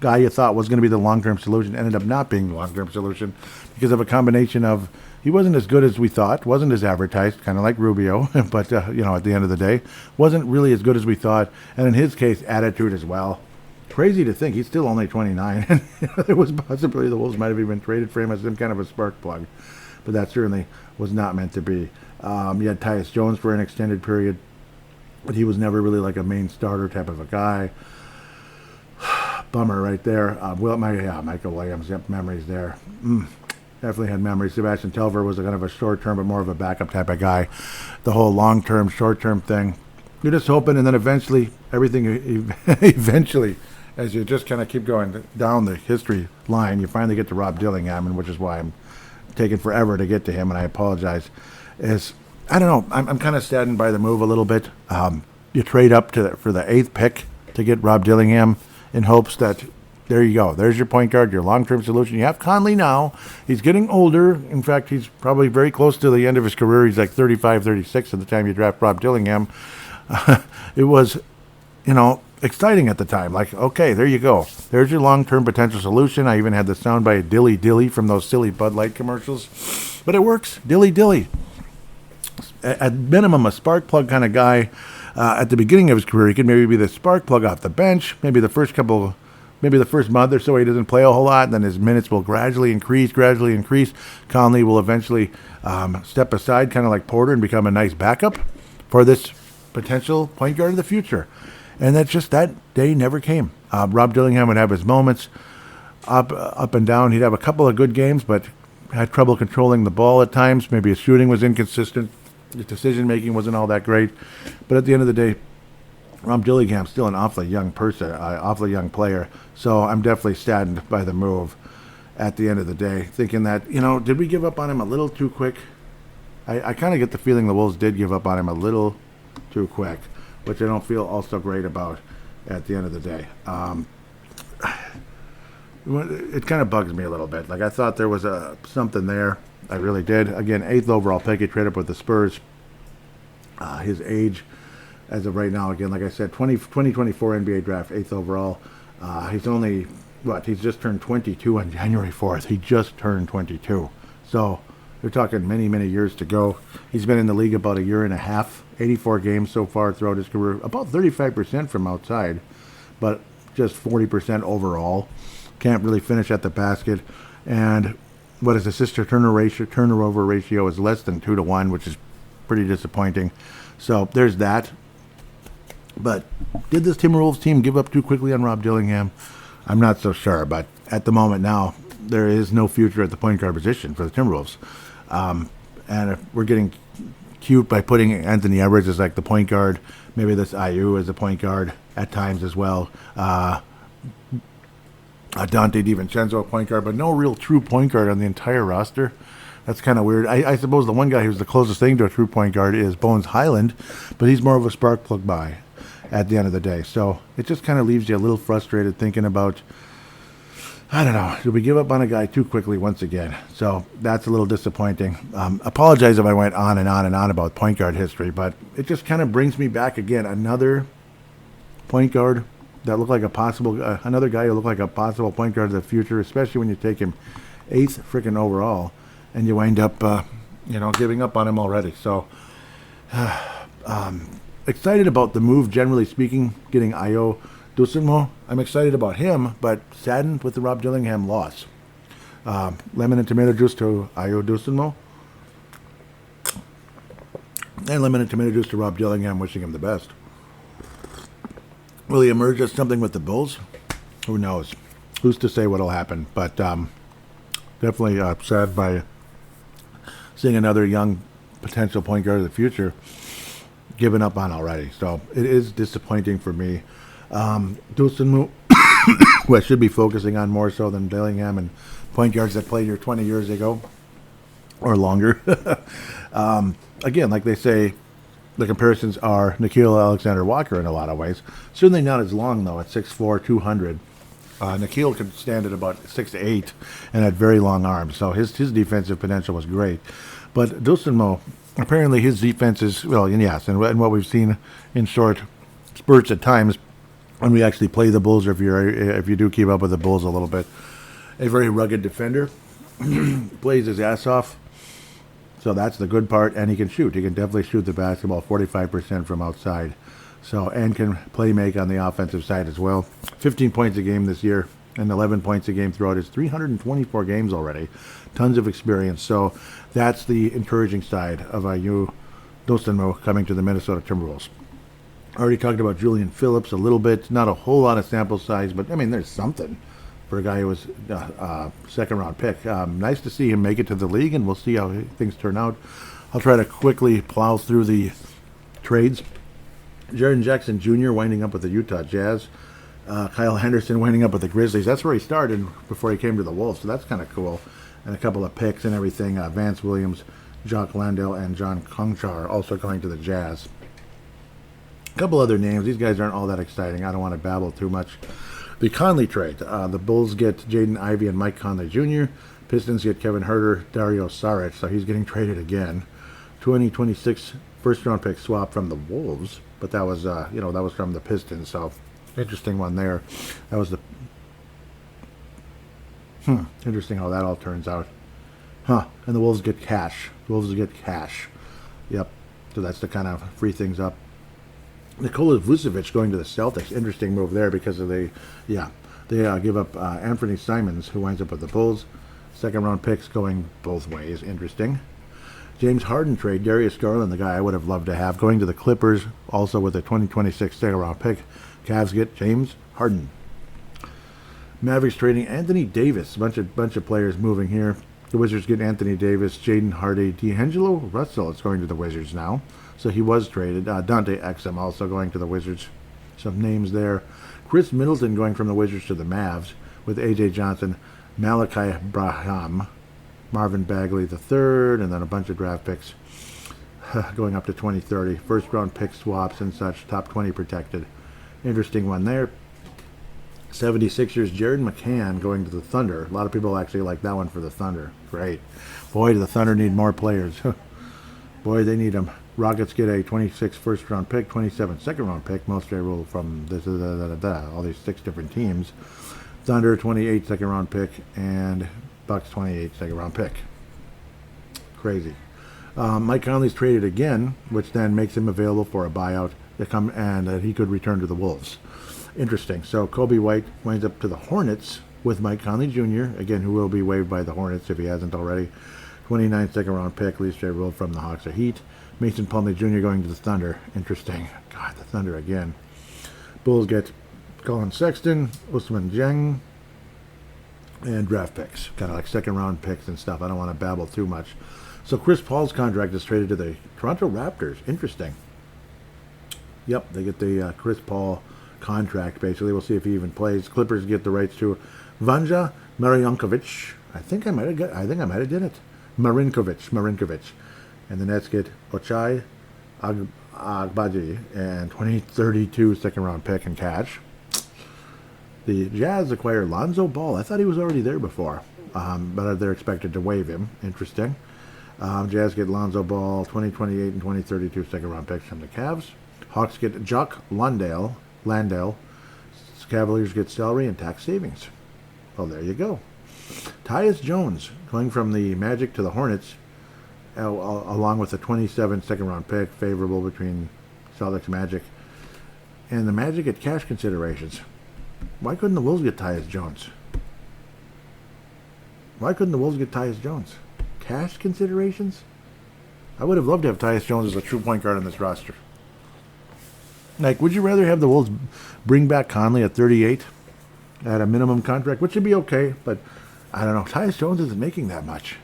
guy you thought was going to be the long-term solution ended up not being the long-term solution because of a combination of he wasn't as good as we thought, wasn't as advertised, kind of like Rubio, but, at the end of the day, wasn't really as good as we thought, and in his case, attitude as well. Crazy to think, he's still only 29, and there was possibly the Wolves might have even traded for him as some kind of a spark plug. But that certainly was not meant to be. You had Tyus Jones for an extended period, but he was never really like a main starter type of a guy. Bummer right there. Michael Williams, memories there. Definitely had memories. Sebastian Telver was a kind of a short-term, but more of a backup type of guy. The whole long-term, short-term thing. You're just hoping, and then eventually, as you just kind of keep going down the history line, you finally get to Rob Dillingham, and which is why I'm taking forever to get to him, and I apologize. I don't know. I'm kind of saddened by the move a little bit. You trade up for the 8th pick to get Rob Dillingham in hopes that there you go. There's your point guard, your long-term solution. You have Conley now. He's getting older. In fact, he's probably very close to the end of his career. He's like 35, 36 at the time you draft Rob Dillingham. It was, exciting at the time. Like, okay, there you go. There's your long-term potential solution. I even had the sound by Dilly Dilly from those silly Bud Light commercials. But it works. Dilly Dilly. At minimum, a spark plug kind of guy. At the beginning of his career, he could maybe be the spark plug off the bench. Maybe the first month or so he doesn't play a whole lot, and then his minutes will gradually increase. Conley will eventually step aside, kind of like Porter, and become a nice backup for this potential point guard of the future. And that day never came. Rob Dillingham would have his moments up and down. He'd have a couple of good games, but had trouble controlling the ball at times. Maybe his shooting was inconsistent. His decision-making wasn't all that great. But at the end of the day, Rob Dillingham's still an awfully young player. So I'm definitely saddened by the move at the end of the day, thinking that, did we give up on him a little too quick? I kind of get the feeling the Wolves did give up on him a little too quick, which I don't feel all so great about at the end of the day. It kind of bugs me a little bit. Like, I thought there was something there. I really did. Again, 8th overall pick. He traded up with the Spurs. His age, as of right now, again, like I said, 2024 NBA draft, 8th overall. He's just turned 22 on January 4th. He just turned 22. So they're talking many, many years to go. He's been in the league about a year and a half, 84 games so far throughout his career, about 35% from outside, but just 40% overall. can't really finish at the basket, and what is assist to turnover ratio is less than 2-1, which is pretty disappointing. So there's that. But did this Timberwolves team give up too quickly on Rob Dillingham? I'm not so sure, but at the moment now, there is no future at the point guard position for the Timberwolves. And if we're getting cute by putting Anthony Edwards as like the point guard, maybe this Aqcuire as a point guard at times as well. Dante DiVincenzo, point guard, but no real true point guard on the entire roster. That's kind of weird. I suppose the one guy who's the closest thing to a true point guard is Bones Highland, but he's more of a spark plug by at the end of the day. So it just kind of leaves you a little frustrated thinking about, I don't know, did we give up on a guy too quickly once again? So that's a little disappointing. Apologize if I went on and on and on about point guard history, but it just kind of brings me back again. Another point guard that looked like a possible, another guy who looked like a possible point guard of the future, especially when you take him 8th freaking overall, and you wind up, giving up on him already. So, excited about the move, generally speaking, getting Dosunmu. I'm excited about him, but saddened with the Rob Dillingham loss. Lemon and tomato juice to Dosunmu. And lemon and tomato juice to Rob Dillingham, wishing him the best. Will he emerge as something with the Bulls? Who knows? Who's to say what'll happen? But definitely sad by seeing another young potential point guard of the future given up on already. So it is disappointing for me. Dosunmu, who I should be focusing on more so than Dillingham and point guards that played here 20 years ago or longer. Again, like they say, the comparisons are Nickeil Alexander-Walker in a lot of ways. Certainly not as long, though, at 6'4", 200. Nickeil could stand at about 6'8", and had very long arms, so his defensive potential was great. But Dosunmu, apparently his defense is, well, yes, and what we've seen in short spurts at times when we actually play the Bulls, or if you do keep up with the Bulls a little bit, a very rugged defender, plays his ass off. So that's the good part, and he can shoot. He can definitely shoot the basketball 45% from outside. So, and can play make on the offensive side as well. 15 points a game this year, and 11 points a game throughout his 324 games already. Tons of experience. So that's the encouraging side of Dosunmu coming to the Minnesota Timberwolves. Already talked about Julian Phillips a little bit. Not a whole lot of sample size, but I mean, there's something for a guy who was a second-round pick. Nice to see him make it to the league, and we'll see how things turn out. I'll try to quickly plow through the trades. Jaren Jackson Jr. winding up with the Utah Jazz. Kyle Henderson winding up with the Grizzlies. That's where he started before he came to the Wolves, so that's kind of cool. And a couple of picks and everything. Vance Williams, Jock Landale, and John Conchar also going to the Jazz. A couple other names. These guys aren't all that exciting. I don't want to babble too much. The Conley trade. The Bulls get Jaden Ivey and Mike Conley Jr. Pistons get Kevin Huerter, Dario Saric, so he's getting traded again. 2026 first-round pick swap from the Wolves, but that was, that was from the Pistons, so interesting one there. That was the... Interesting how that all turns out. And the Wolves get cash. Yep, so that's to kind of free things up. Nikola Vucevic going to the Celtics. Interesting move there because of they give up Anthony Simons, who winds up with the Bulls. Second-round picks going both ways. Interesting. James Harden trade. Darius Garland, the guy I would have loved to have, going to the Clippers, also with a 2026 second-round pick. Cavs get James Harden. Mavericks trading Anthony Davis. Bunch of players moving here. The Wizards get Anthony Davis, Jaden Hardy, D'Angelo Russell is going to the Wizards now. So he was traded. Dante Exum also going to the Wizards. Some names there. Chris Middleton going from the Wizards to the Mavs with A.J. Johnson, Malachi Braham, Marvin Bagley III, and then a bunch of draft picks going up to 2030. First-round pick swaps and such. Top 20 protected. Interesting one there. 76ers, Jared McCann going to the Thunder. A lot of people actually like that one for the Thunder. Great. Boy, do the Thunder need more players. Boy, they need them. Rockets get a 26 first-round pick, 27 second-round pick, most favorable from all these 6 different teams. Thunder, 28 second-round pick, and Bucks, 28 second-round pick. Crazy. Mike Conley's traded again, which then makes him available for a buyout to come, and he could return to the Wolves. Interesting. So Kobe White winds up to the Hornets with Mike Conley Jr., again, who will be waived by the Hornets if he hasn't already. 29 second-round pick, least favorable from the Hawks or Heat. Mason Plumlee Jr. going to the Thunder. Interesting. God, the Thunder again. Bulls get Colin Sexton, Ousmane Dieng, and draft picks. Kind of like second-round picks and stuff. I don't want to babble too much. So Chris Paul's contract is traded to the Toronto Raptors. Interesting. Yep, they get the Chris Paul contract, basically. We'll see if he even plays. Clippers get the rights to Vanja Marjanovic. I think I might have did it. Marinkovic. And the Nets get Ochai Agbaji and 2032 second-round pick in cash. The Jazz acquire Lonzo Ball. I thought he was already there before, but they're expected to waive him. Interesting. Jazz get Lonzo Ball, 2028 and 2032 second-round picks from the Cavs. Hawks get Jock Landale. Cavaliers get salary and tax savings. Well, there you go. Tyus Jones going from the Magic to the Hornets, along with a 27 second-round pick, favorable between Celtics Magic. And the Magic get cash considerations. Why couldn't the Wolves get Tyus Jones? Cash considerations? I would have loved to have Tyus Jones as a true point guard on this roster. Like, would you rather have the Wolves bring back Conley at 38 at a minimum contract, which would be okay, but I don't know. Tyus Jones isn't making that much.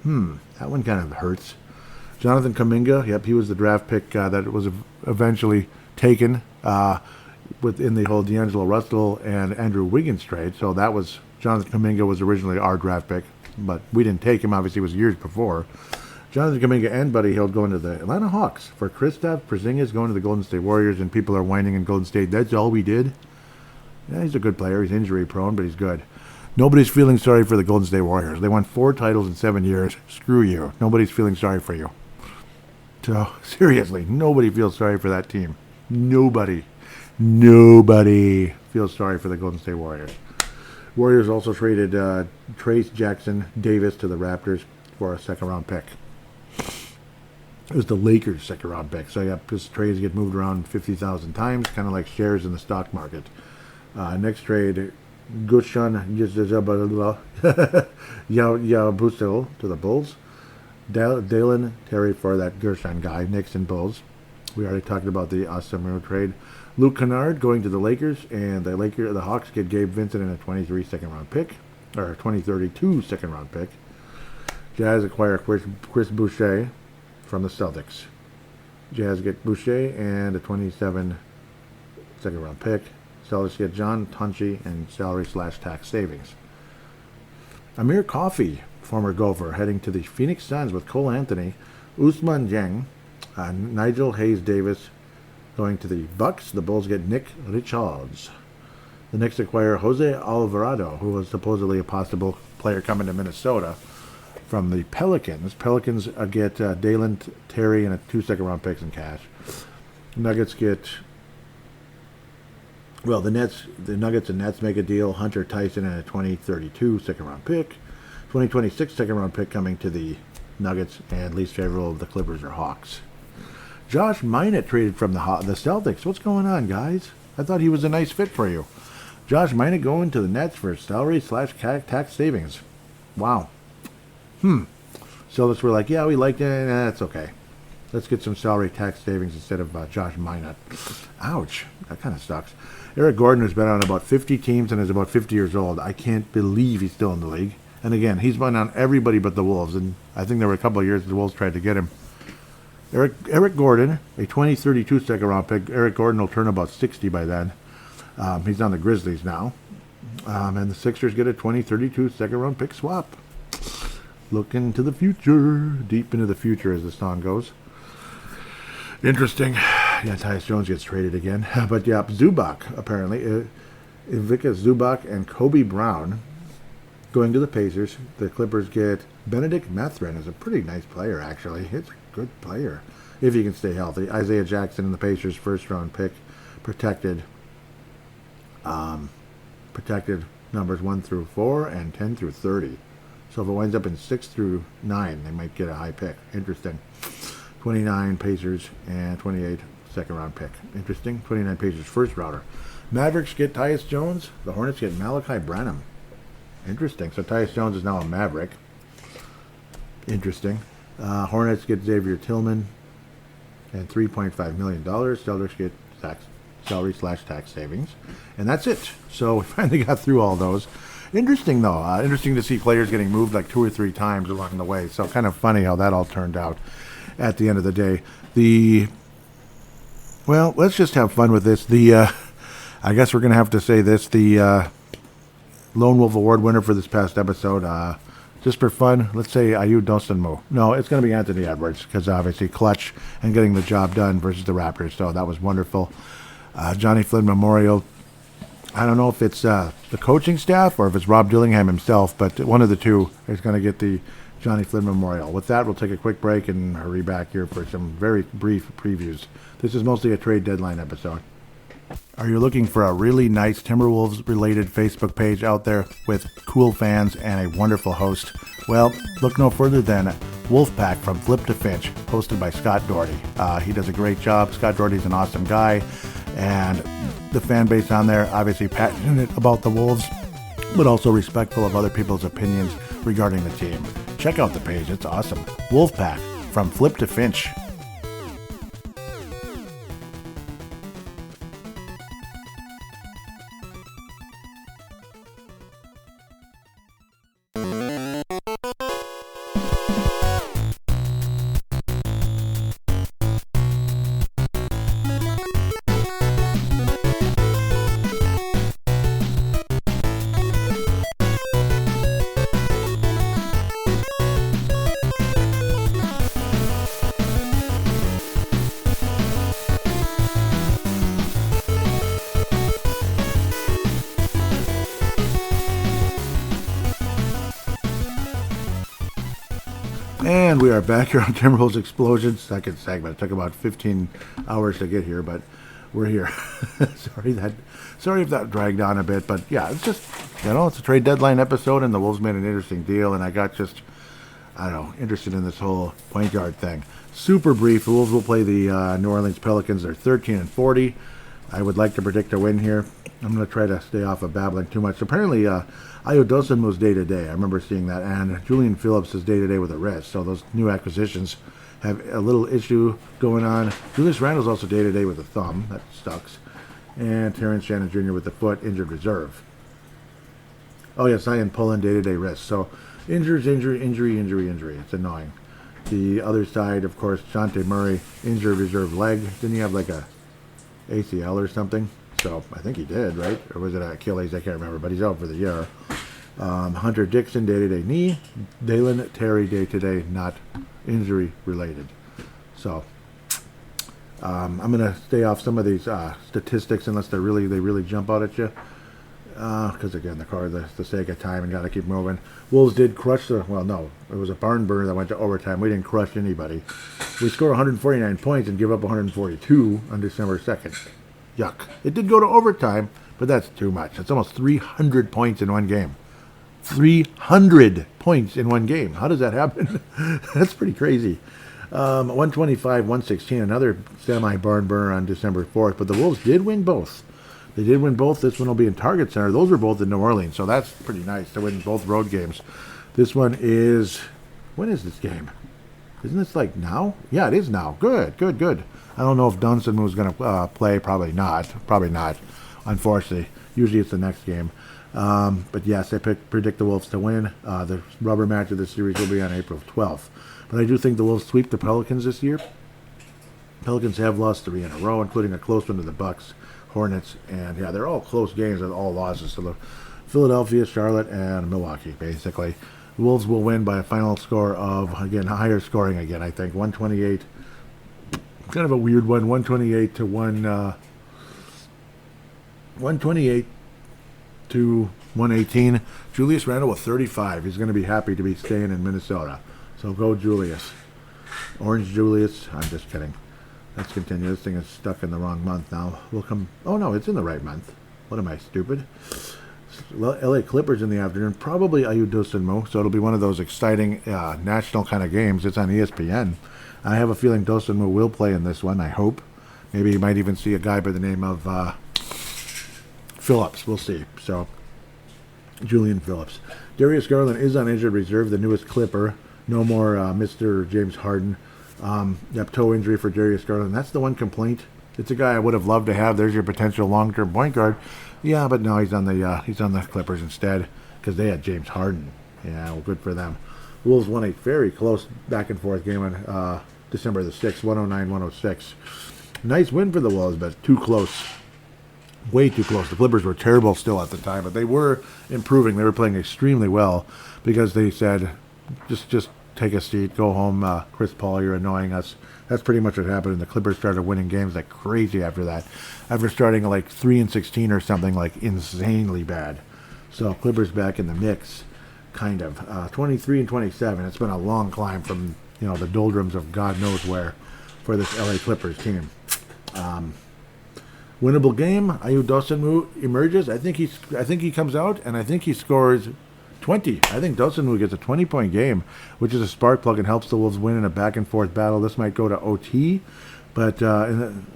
That one kind of hurts. Jonathan Kuminga, yep, he was the draft pick that was eventually taken within the whole D'Angelo Russell and Andrew Wiggins trade. So that was, Jonathan Kuminga was originally our draft pick, but we didn't take him. Obviously, it was years before. Jonathan Kuminga and Buddy Hield going to the Atlanta Hawks. For Kristaps Porzingis going to the Golden State Warriors, and people are whining in Golden State. That's all we did. Yeah, he's a good player. He's injury prone, but he's good. Nobody's feeling sorry for the Golden State Warriors. They won 4 titles in 7 years. Screw you. Nobody's feeling sorry for you. So, seriously, nobody feels sorry for that team. Nobody feels sorry for the Golden State Warriors. Warriors also traded Trace Jackson Davis to the Raptors for a second-round pick. It was the Lakers' second-round pick. So, yeah, just trades get moved around 50,000 times, kind of like shares in the stock market. Next trade, Gushan Yabusel to the Bulls. Dalen Terry for that Gershon guy, Knicks and Bulls. We already talked about the Dosunmu trade. Luke Kennard going to the Lakers, and the Hawks get Gabe Vincent in a 23 second-round pick, or 2032 second-round pick. Jazz acquire Chris Boucher from the Celtics. Jazz get Boucher and a 27 second-round pick. Celtics get John Tunchi and salary/tax savings. Amir Coffey, former Gopher, heading to the Phoenix Suns with Cole Anthony, Ousmane Dieng, Nigel Hayes-Davis going to the Bucks. The Bulls get Nick Richards. The Knicks acquire Jose Alvarado, who was supposedly a possible player coming to Minnesota, from the Pelicans. Pelicans get Dalen Terry and a 2 second-round picks in cash. Nuggets get... Well, the Nuggets and Nets make a deal. Hunter Tyson and a 2032 second-round pick. 2026 second-round pick coming to the Nuggets, and least favorable of the Clippers or Hawks. Josh Minott traded from the Celtics. What's going on, guys? I thought he was a nice fit for you. Josh Minott going to the Nets for salary/tax savings. Wow. Celtics were like, yeah, we liked it. That's okay. Let's get some salary tax savings instead of Josh Minott. Ouch. That kind of sucks. Eric Gordon has been on about 50 teams and is about 50 years old. I can't believe he's still in the league. And again, he's been on everybody but the Wolves. And I think there were a couple of years the Wolves tried to get him. Eric Gordon, a 2032 second-round pick. Eric Gordon will turn about 60 by then. He's on the Grizzlies now. And the Sixers get a 2032 second-round pick swap. Looking to the future. Deep into the future, as the song goes. Interesting. Yeah, Tyus Jones gets traded again. But yeah, Zubac, apparently. Ivica Zubac and Kobe Brown going to the Pacers. The Clippers get Benedict Mathurin, is a pretty nice player, actually. It's a good player, if he can stay healthy. Isaiah Jackson and the Pacers' first-round pick, protected numbers 1 through 4 and 10 through 30. So if it winds up in 6 through 9, they might get a high pick. Interesting. 29 Pacers and 28 second-round pick. Interesting. 29 Pacers first-rounder. Mavericks get Tyus Jones. The Hornets get Malachi Branham. Interesting. So Tyus Jones is now a Maverick. Interesting. Hornets get Xavier Tillman and $3.5 million. Celtics get salary/tax savings. And that's it. So we finally got through all those. Interesting, though. Interesting to see players getting moved like 2 or 3 times along the way. So kind of funny how that all turned out at the end of the day. Well, let's just have fun with this. I guess we're going to have to say this. The Lone Wolf Award winner for this past episode, just for fun, let's say Dosunmu. No, it's going to be Anthony Edwards, because obviously clutch and getting the job done versus the Raptors. So that was wonderful. Johnny Flynn Memorial. I don't know if it's the coaching staff or if it's Rob Dillingham himself, but one of the two is going to get the Johnny Flynn Memorial. With that, we'll take a quick break and hurry back here for some very brief previews. This is mostly a trade deadline episode. Are you looking for a really nice Timberwolves-related Facebook page out there with cool fans and a wonderful host? Well, look no further than Wolfpack from Flip to Finch, hosted by Scott Doherty. He does a great job. Scott Doherty's an awesome guy, and the fan base on there, obviously passionate about the Wolves, but also respectful of other people's opinions regarding the team. Check out the page. It's awesome. Wolfpack from Flip to Finch. And we are back here on Timberwolves Explosion, second segment. It took about 15 hours to get here, but we're here. Sorry if that dragged on a bit, but yeah, it's just, it's a trade deadline episode, and the Wolves made an interesting deal, and I got just, interested in this whole point guard thing. Super brief, the Wolves will play the New Orleans Pelicans. They're 13-40. I would like to predict a win here. I'm going to try to stay off of babbling too much. Apparently, Dosunmu was day-to-day. I remember seeing that. And Julian Phillips is day-to-day with a wrist. So those new acquisitions have a little issue going on. Julius Randle's also day-to-day with a thumb. That sucks. And Terrence Shannon Jr. with the foot, injured reserve. Oh, yes, Zion Pullen, day-to-day wrist. So injury. It's annoying. The other side, of course, Shantae Murray, injured reserve leg. Didn't he have like a ACL or something? So I think he did, right? Or was it Achilles? I can't remember, but he's out for the year. Hunter Dixon, day-to-day knee. Dalen Terry, day-to-day, not injury-related. So I'm going to stay off some of these statistics unless they really jump out at you. Because, again, the sake of time and got to keep moving. Wolves did crush it was a barn burner that went to overtime. We didn't crush anybody. We scored 149 points and give up 142 on December 2nd. Yuck. It did go to overtime, but that's too much. It's almost 300 points in one game. 300 points in one game. How does that happen? That's pretty crazy. 125-116, another semi-barn burner on December 4th, but the Wolves did win both. They did win both. This one will be in Target Center. Those were both in New Orleans, so that's pretty nice to win both road games. This one is... When is this game? Isn't this like now? Yeah, it is now. Good. I don't know if Dosunmu was going to play. Probably not, unfortunately. Usually it's the next game. But yes, I predict the Wolves to win. The rubber match of the series will be on April 12th. But I do think the Wolves sweep the Pelicans this year. Pelicans have lost 3 in a row, including a close one to the Bucks, Hornets, and yeah, they're all close games with all losses. So the Philadelphia, Charlotte, and Milwaukee, basically. The Wolves will win by a final score of, again, higher scoring again, I think, 128. Kind of a weird one, 128 to 128 to 118. Julius Randle with 35. He's going to be happy to be staying in Minnesota. So go Julius. Orange Julius. I'm just kidding. Let's continue. This thing is stuck in the wrong month now. We'll come. Oh, no, it's in the right month. What am I, stupid? LA Clippers in the afternoon. Probably Dosunmu. So it'll be one of those exciting national kind of games. It's on ESPN. I have a feeling Dosunmu will play in this one, I hope. Maybe you might even see a guy by the name of Phillips. We'll see. So, Julian Phillips. Darius Garland is on injured reserve, the newest Clipper. No more Mr. James Harden. That toe injury for Darius Garland. That's the one complaint. It's a guy I would have loved to have. There's your potential long-term point guard. Yeah, but no, he's on the Clippers instead because they had James Harden. Yeah, well, good for them. Wolves won a very close back-and-forth game on December the 6th, 109-106. Nice win for the Wolves, but too close. Way too close. The Clippers were terrible still at the time, but they were improving. They were playing extremely well because they said, just take a seat, go home. Chris Paul, you're annoying us. That's pretty much what happened. And the Clippers started winning games like crazy after that. After starting like 3-16 or something like insanely bad. So Clippers back in the mix, kind of. 23-27. It's been a long climb from the doldrums of God knows where for this LA Clippers team. Winnable game. Dosunmu emerges. I think he comes out and I think he scores 20. I think Dosunmu gets a 20-point game, which is a spark plug and helps the Wolves win in a back-and-forth battle. This might go to OT, but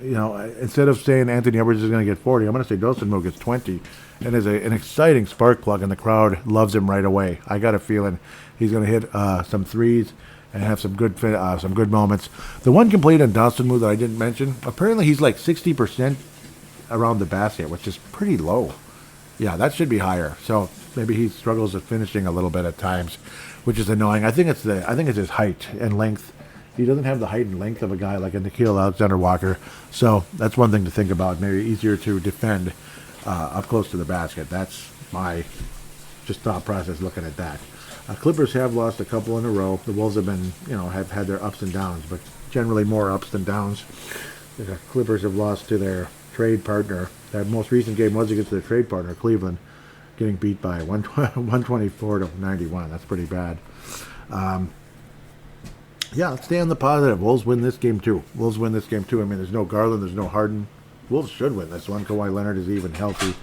instead of saying Anthony Edwards is going to get 40, I'm going to say Dosunmu gets 20, and is an exciting spark plug, and the crowd loves him right away. I got a feeling he's going to hit some threes and have some good moments. The one complaint on Dosunmu that I didn't mention, apparently he's like 60% around the basket, which is pretty low. Yeah, that should be higher. So maybe he struggles at finishing a little bit at times, which is annoying. I think it's his height and length. He doesn't have the height and length of a guy like a Nickeil Alexander-Walker. So that's one thing to think about. Maybe easier to defend up close to the basket. That's my just thought process looking at that. Clippers have lost a couple in a row. The Wolves have been, have had their ups and downs, but generally more ups than downs. The Clippers have lost to their trade partner. That most recent game was against their trade partner, Cleveland, getting beat by 124-91. That's pretty bad. Let's stay on the positive. Wolves win this game too. I mean, there's no Garland, there's no Harden. Wolves should win this one. Kawhi Leonard is even healthy.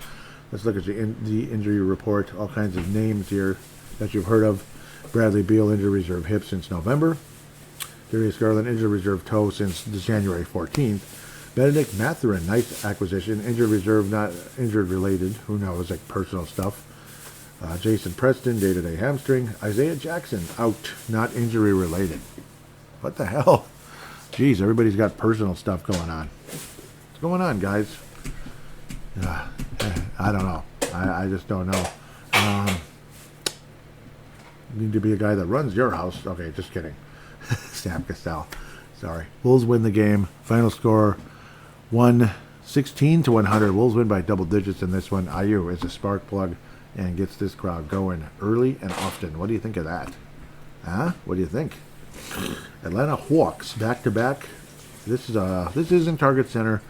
Let's look at the injury report. All kinds of names here that you've heard of. Bradley Beal, injured reserve hip since November. Darius Garland, injured reserve toe since January 14th. Benedict Mathurin, nice acquisition. Injured reserve, not injured related. Who knows, like personal stuff. Jason Preston, day-to-day hamstring. Isaiah Jackson, out, not injury related. What the hell? Jeez, everybody's got personal stuff going on. What's going on, guys? I don't know. I just don't know. You need to be a guy that runs your house. Okay, just kidding. Sam Cassell. Sorry. Wolves win the game. Final score 116-100. Wolves win by double digits in this one. IU is a spark plug and gets this crowd going early and often. What do you think of that? What do you think? Atlanta Hawks back-to-back. This is in Target Center.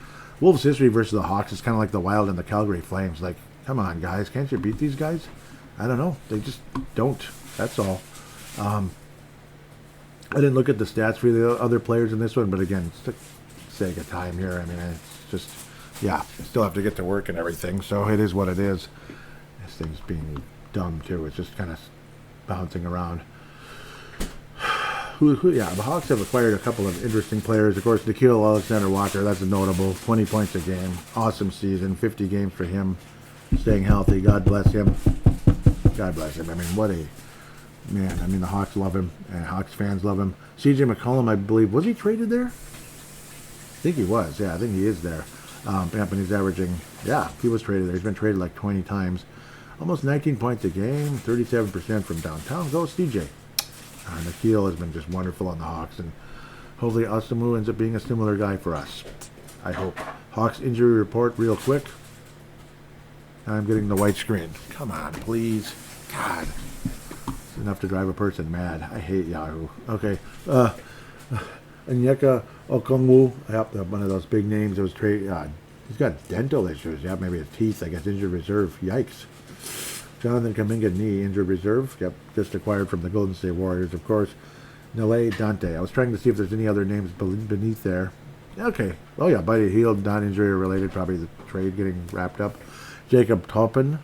Wolves history versus the Hawks is kind of like the Wild and the Calgary Flames. Like, come on, guys. Can't you beat these guys? I don't know. They just don't. That's all. I didn't look at the stats for the other players in this one, but again, it's the sake of time here. I mean, it's just, I still have to get to work and everything, so it is what it is. This thing's being dumb, too. It's just kind of bouncing around. The Hawks have acquired a couple of interesting players. Of course, Nickeil Alexander-Walker, that's a notable. 20 points a game. Awesome season. 50 games for him. Staying healthy. God bless him. God bless him. I mean, what a man. I mean, the Hawks love him, and Hawks fans love him. C.J. McCollum, I believe, was he traded there? I think he was. Yeah, I think he is there. He's averaging, he was traded there. He's been traded like 20 times. Almost 19 points a game, 37% from downtown. Go C.J. Nickeil has been just wonderful on the Hawks, and hopefully Dosunmu ends up being a similar guy for us. I hope. Hawks injury report real quick. I'm getting the white screen. Come on, please. God. It's enough to drive a person mad. I hate Yahoo. Okay. Onyeka Okongwu. One of those big names that was traded. He's got dental issues. Maybe his teeth. I guess injured reserve. Yikes. Jonathan Kuminga, knee, injured reserve. Just acquired from the Golden State Warriors, of course. Nele Dante. I was trying to see if there's any other names beneath there. Okay. Oh, yeah, Buddy Hield, non-injury related. Probably the trade getting wrapped up. Jacob Toppin,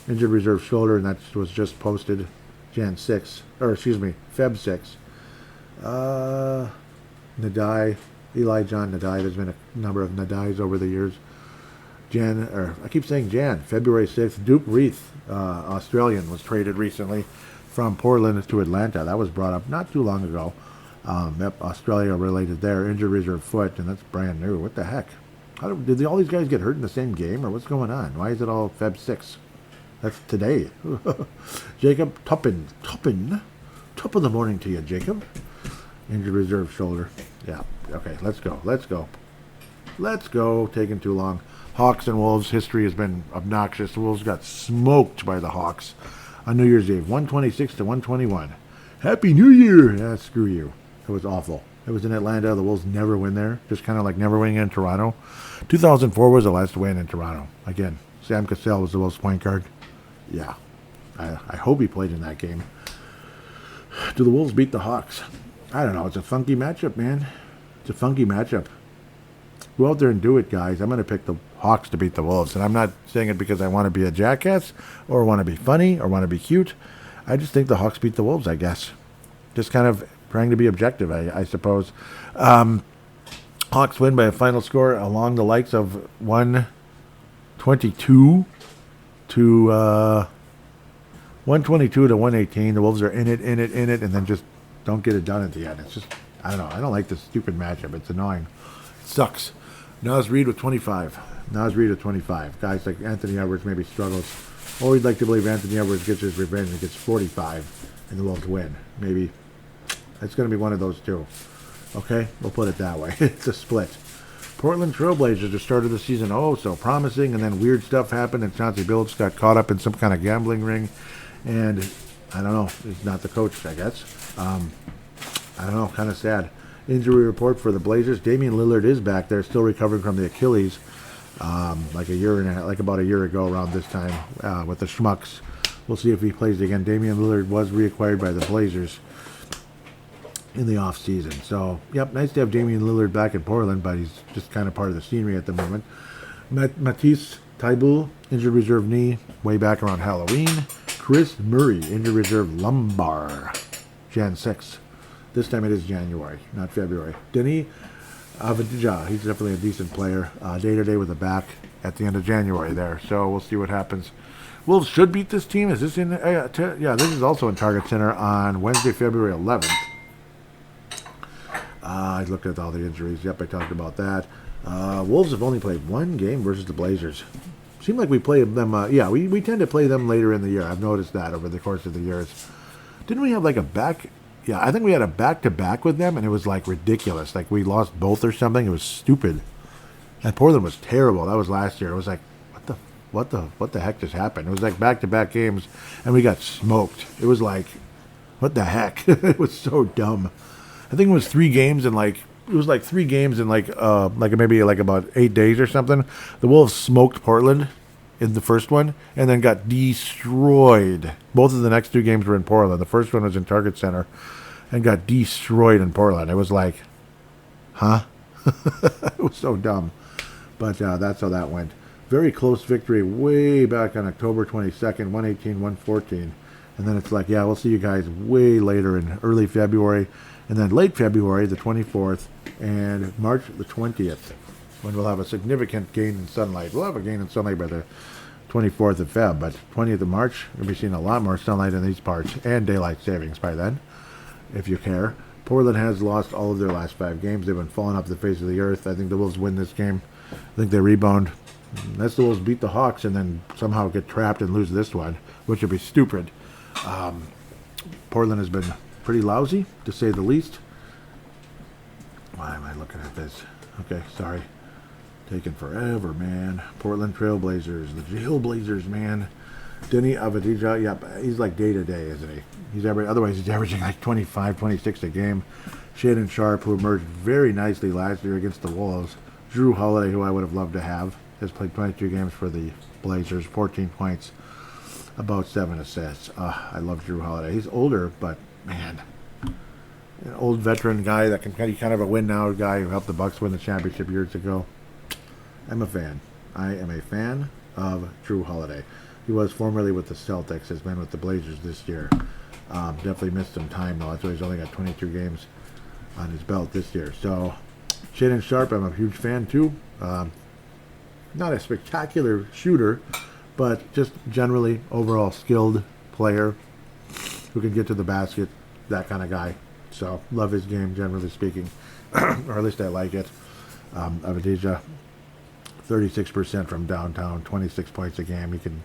injured reserve shoulder, and that was just posted Feb 6. Nadai, Eli John Nadai. There's been a number of Nadais over the years. I keep saying February 6th, Duke Reith, Australian, was traded recently from Portland to Atlanta. That was brought up not too long ago. Yep, Australia related there. Injured reserve foot, and that's brand new. What the heck? Did all these guys get hurt in the same game, or what's going on? Why is it all Feb 6? That's today. Jacob Tuppen. Top of the morning to you, Jacob. Injured reserve shoulder. Yeah, okay, let's go. Taking too long. Hawks and Wolves, history has been obnoxious. The Wolves got smoked by the Hawks on New Year's Eve, 126 to 121. Happy New Year! Yeah, screw you. It was awful. It was in Atlanta. The Wolves never win there, just kind of like never winning in Toronto. 2004 was the last win in Toronto. Again, Sam Cassell was the Wolves point guard. Yeah, I hope he played in that game. Do the Wolves beat the Hawks? I don't know. It's a funky matchup, man. It's a funky matchup. Go out there and do it, guys. I'm going to pick the Hawks to beat the Wolves. And I'm not saying it because I want to be a jackass or want to be funny or want to be cute. I just think the Hawks beat the Wolves, I guess. Just kind of trying to be objective, I suppose. Hawks win by a final score along the likes of 122 to 122 to 118. The Wolves are in it, and then just don't get it done at the end. It's just, I don't know. I don't like this stupid matchup. It's annoying. It sucks. Naz Reid with 25. Guys like Anthony Edwards maybe struggles. Or we'd like to believe Anthony Edwards gets his revenge and gets 45 and the Wolves win. Maybe. It's going to be one of those two. Okay? We'll put it that way. It's a split. Portland Trailblazers just started the season so promising, and then weird stuff happened, and Chauncey Billups got caught up in some kind of gambling ring. And I don't know. He's not the coach, I guess. I don't know. Kind of sad. Injury report for the Blazers. Damian Lillard is back there, still recovering from the Achilles. Like about a year ago around this time with the Schmucks. We'll see if he plays again. Damian Lillard was reacquired by the Blazers in the offseason. So, yep, nice to have Damian Lillard back in Portland, but he's just kind of part of the scenery at the moment. Matisse Thybulle, injured reserve knee, way back around Halloween. Chris Murray, injured reserve lumbar, Jan 6. This time it is January, not February. Denis Avdija, he's definitely a decent player. Day-to-day with a back at the end of January there. So we'll see what happens. Wolves should beat this team. Is this in? Yeah, this is also in Target Center on Wednesday, February 11th. I looked at all the injuries. Yep, I talked about that. Wolves have only played one game versus the Blazers. Seemed like we played them. We tend to play them later in the year. I've noticed that over the course of the years. Didn't we have like a back? Yeah, I think we had a back-to-back with them, and it was like ridiculous. Like we lost both or something. It was stupid. And Portland was terrible. That was last year. It was like, what the heck just happened? It was like back-to-back games, and we got smoked. It was like, what the heck? It was so dumb. I think it was 3 games in like maybe about 8 days or something. The Wolves smoked Portland in the first one, and then got destroyed. Both of the next 2 games were in Portland. The first one was in Target Center, and got destroyed in Portland. It was like, huh? It was so dumb. But that's how that went. Very close victory way back on October 22nd, 118-114. And then it's like, yeah, we'll see you guys way later in early February. And then late February, the 24th, and March the 20th, when we'll have a significant gain in sunlight. We'll have a gain in sunlight by the 24th of Feb, but 20th of March, we'll be seeing a lot more sunlight in these parts, and daylight savings by then, if you care. Portland has lost all of their last 5 games. They've been falling off the face of the earth. I think the Wolves win this game. I think they rebound. Unless the Wolves beat the Hawks and then somehow get trapped and lose this one, which would be stupid. Portland has been pretty lousy, to say the least. Why am I looking at this? Okay, sorry. Taking forever, man. Portland Trailblazers, the Jailblazers, man. Denis Avdija, yep, he's like day-to-day, isn't he? Otherwise, he's averaging like 25, 26 a game. Shaedon Sharpe, who emerged very nicely last year against the Wolves. Drew Holiday, who I would have loved to have, has played 22 games for the Blazers, 14 points, about 7 assists. I love Drew Holiday. He's older, but man, an old veteran guy that can kind of a win-now guy who helped the Bucks win the championship years ago. I'm a fan. I am a fan of Drew Holiday. He was formerly with the Celtics, has been with the Blazers this year. Definitely missed some time, though. That's why he's only got 22 games on his belt this year. So, Shaedon Sharpe, I'm a huge fan, too. not a spectacular shooter, but just generally overall skilled player who can get to the basket, that kind of guy. So love his game, generally speaking, or at least I like it. Avdija, 36% from downtown, 26 points a game. He can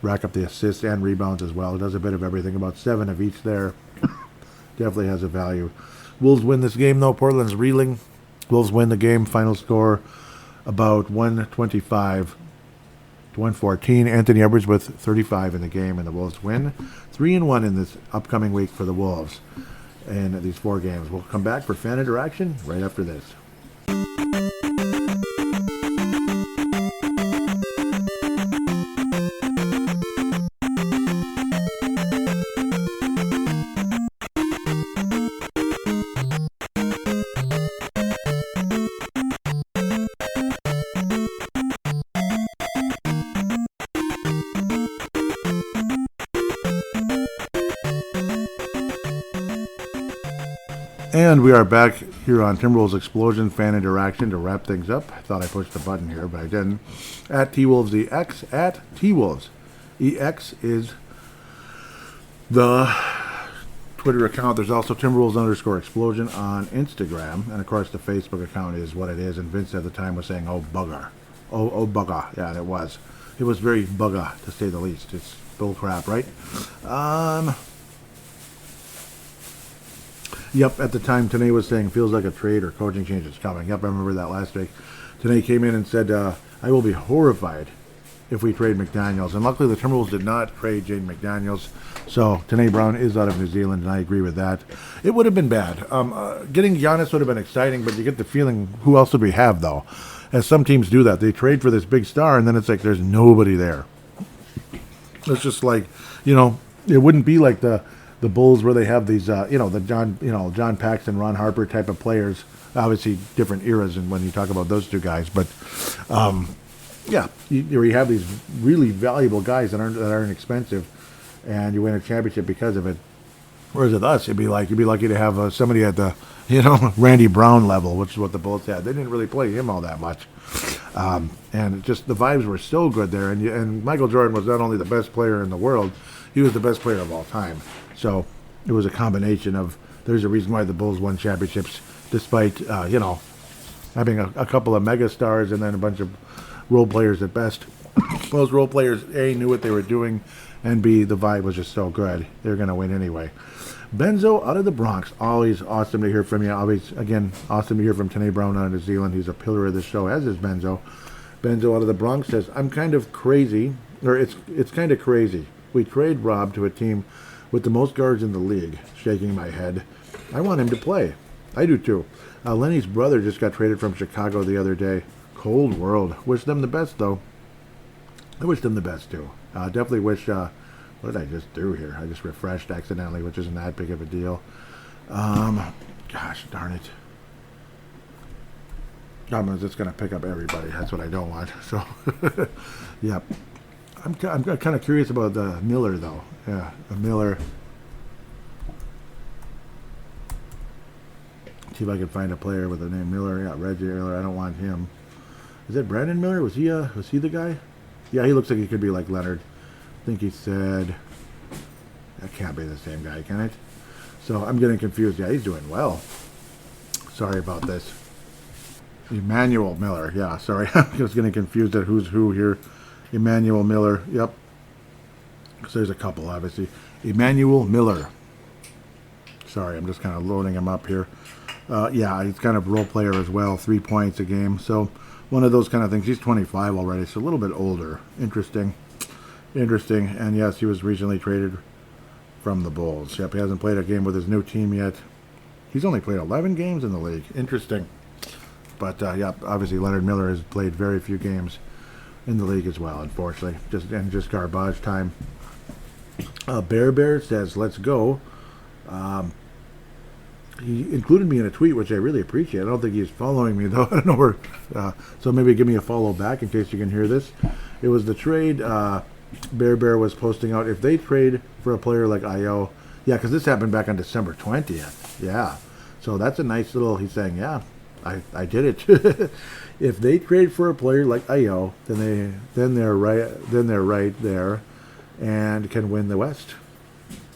rack up the assists and rebounds as well. He does a bit of everything, about 7 of each there. Definitely has a value. Wolves win this game, though. Portland's reeling. Wolves win the game. Final score about 125 to 114. Anthony Edwards with 35 in the game, and the Wolves win. 3-1 in this upcoming week for the Wolves in these 4 games. We'll come back for fan interaction right after this. And we are back here on Timberwolves Explosion fan interaction to wrap things up. I thought I pushed the button here, but I didn't. At TWolvesEX, at TWolves. EX is the Twitter account. There's also Timberwolves_Explosion on Instagram. And of course the Facebook account is what it is. And Vince at the time was saying, oh bugger. Oh bugger. Yeah, it was. It was very bugger, to say the least. It's bull crap, right? Yep, at the time, Tanae was saying, feels like a trade or coaching change is coming. Yep, I remember that last week. Tanae came in and said, I will be horrified if we trade McDaniels. And luckily, the Timberwolves did not trade Jaden McDaniels. So, Tanae Brown is out of New Zealand, and I agree with that. It would have been bad. Getting Giannis would have been exciting, but you get the feeling, who else would we have, though? As some teams do that. They trade for this big star, and then it's like there's nobody there. It's just like, it wouldn't be like the Bulls where they have these, the John Paxson, Ron Harper type of players. Obviously, different eras, and when you talk about those two guys, but you have these really valuable guys that aren't expensive, and you win a championship because of it. Whereas with us, you'd be lucky to have somebody at the Randy Brown level, which is what the Bulls had. They didn't really play him all that much, and just the vibes were so good there. And Michael Jordan was not only the best player in the world, he was the best player of all time. So it was a combination of, there's a reason why the Bulls won championships, despite, having a couple of mega stars and then a bunch of role players at best. Those role players, A, knew what they were doing, and B, the vibe was just so good. They were going to win anyway. Benzo out of the Bronx. Always awesome to hear from you. Always, again, awesome to hear from Tanae Brown out of New Zealand. He's a pillar of the show, as is Benzo. Benzo out of the Bronx says, I'm kind of crazy, or it's kind of crazy. We trade Rob to a team with the most guards in the league. Shaking my head. I want him to play. I do too. Lenny's brother just got traded from Chicago the other day. Cold world. Wish them the best, though. I wish them the best, too. Definitely wish... what did I just do here? I just refreshed accidentally, which isn't that big of a deal. Gosh, darn it. I'm just going to pick up everybody. That's what I don't want. So, yep. I'm kind of curious about the Miller, though. Yeah, the Miller. See if I can find a player with the name Miller. Yeah, Reggie Miller. I don't want him. Is it Brandon Miller? Was he the guy? Yeah, he looks like he could be like Leonard. I think he said, that can't be the same guy, can it? So I'm getting confused. Yeah, he's doing well. Sorry about this. Emmanuel Miller. Yeah, sorry. I was getting confused at who's who here. Emmanuel Miller. Yep. So there's a couple, obviously. Emmanuel Miller. Sorry, I'm just kind of loading him up here. Yeah, he's kind of role player as well. 3 points a game. So one of those kind of things. He's 25 already, so a little bit older. Interesting. And yes, he was recently traded from the Bulls. Yep, he hasn't played a game with his new team yet. He's only played 11 games in the league. Interesting. But, yep, obviously Leonard Miller has played very few games in the league as well, unfortunately. Just garbage time. Bear says, let's go. He included me in a tweet, which I really appreciate. I don't think he's following me, though. I don't know where. So maybe give me a follow back in case you can hear this. It was the trade. Bear was posting out, if they trade for a player like Io, yeah, because this happened back on December 20th. Yeah. So that's a nice little, he's saying, yeah, I did it. If they trade for a player like Ayo, then they're right there, and can win the West.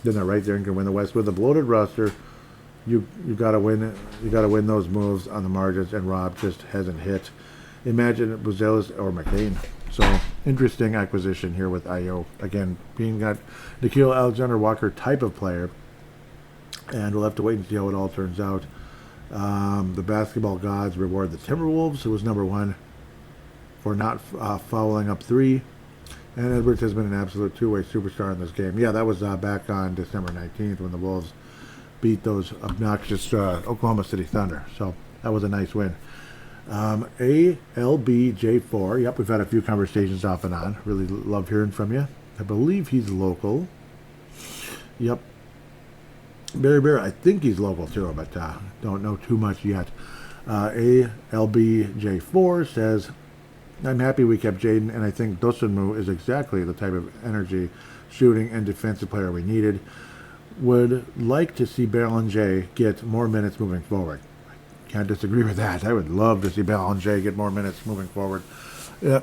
Then they're right there and can win the West with a bloated roster. You got to win. You got to win those moves on the margins, and Rob just hasn't hit. Imagine Buzelis or McLean. So interesting acquisition here with Ayo. Again, being that Nickeil Alexander-Walker type of player, and we'll have to wait and see how it all turns out. The basketball gods reward the Timberwolves, who was number one, for not fouling up three. And Edwards has been an absolute two-way superstar in this game. Yeah, that was back on December 19th when the Wolves beat those obnoxious Oklahoma City Thunder. So that was a nice win. ALBJ4. Yep, we've had a few conversations off and on. Really love hearing from you. I believe he's local. Yep. Barry Bear, I think he's local too, but don't know too much yet. ALBJ4 says, I'm happy we kept Jaden, and I think Dosunmu is exactly the type of energy, shooting, and defensive player we needed. Would like to see Belanger get more minutes moving forward. Can't disagree with that. I would love to see Belanger get more minutes moving forward. Yeah.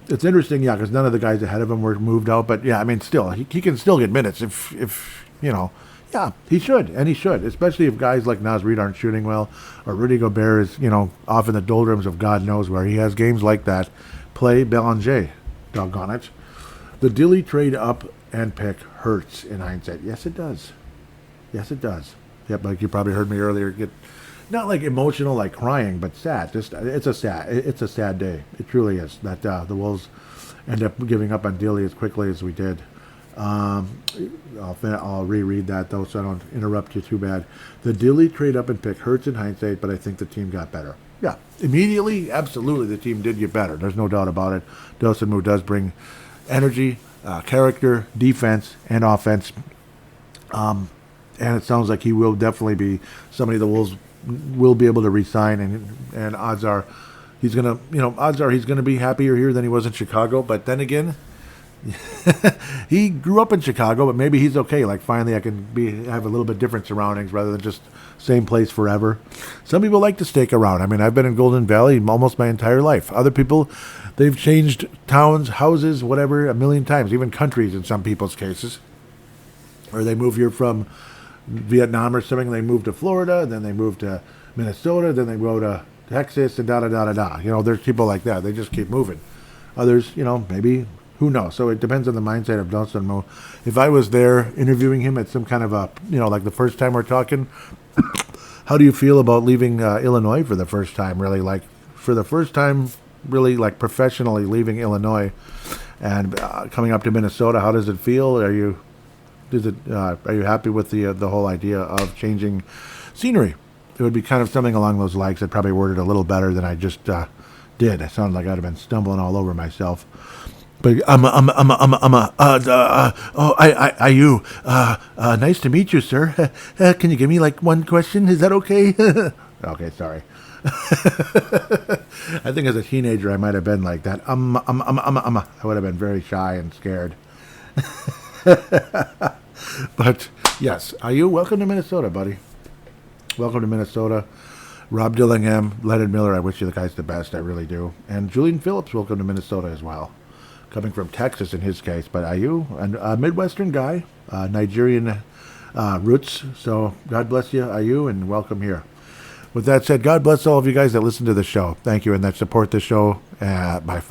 It's interesting, yeah, because none of the guys ahead of him were moved out, but yeah, I mean, still, he can still get minutes if you know. Yeah, he should, and he should, especially if guys like Naz Reid aren't shooting well, or Rudy Gobert is, off in the doldrums of God knows where. He has games like that. Play Belanger, doggone it. The Dilly trade up and pick hurts in hindsight. Yes, it does. Yes, it does. Yep, like you probably heard me earlier, get not like emotional, like crying, but sad. Just it's a sad day. It truly is that the Wolves end up giving up on Dilly as quickly as we did. I'll reread that though, so I don't interrupt you too bad. The Dilly trade up and pick hurts in hindsight, but I think the team got better. Yeah, immediately, absolutely, the team did get better. There's no doubt about it. Dosunmu does bring energy, character, defense, and offense. And it sounds like he will definitely be somebody the Wolves will be able to re-sign, and odds are he's gonna be happier here than he was in Chicago. But then again, he grew up in Chicago, but maybe he's okay. Like finally, I can have a little bit different surroundings rather than just same place forever. Some people like to stake around. I mean, I've been in Golden Valley almost my entire life. Other people, they've changed towns, houses, whatever, a million times, even countries in some people's cases. Or they move here from Vietnam or something. They move to Florida, then they move to Minnesota, then they go to Texas, and da-da-da-da-da. There's people like that. They just keep moving. Others, maybe. Who knows? So it depends on the mindset of Dosunmu. If I was there interviewing him at some kind of a, like the first time we're talking, how do you feel about leaving Illinois for the first time? Really, like for the first time, really like professionally leaving Illinois and coming up to Minnesota. How does it feel? Are you happy with the whole idea of changing scenery? It would be kind of something along those lines. I'd probably word it a little better than I just did. It sounded like I'd have been stumbling all over myself. But nice to meet you, sir. Can you give me like one question? Is that okay? Okay, sorry. I think as a teenager I might have been like that. I would have been very shy and scared. But yes, welcome to Minnesota, buddy. Welcome to Minnesota. Rob Dillingham, Leonard Miller, I wish you the guys the best, I really do. And Julian Phillips, welcome to Minnesota as well. Coming from Texas in his case, but a Midwestern guy, Nigerian roots. So God bless you, Ayu, and welcome here. With that said, God bless all of you guys that listen to the show. Thank you, and that support the show by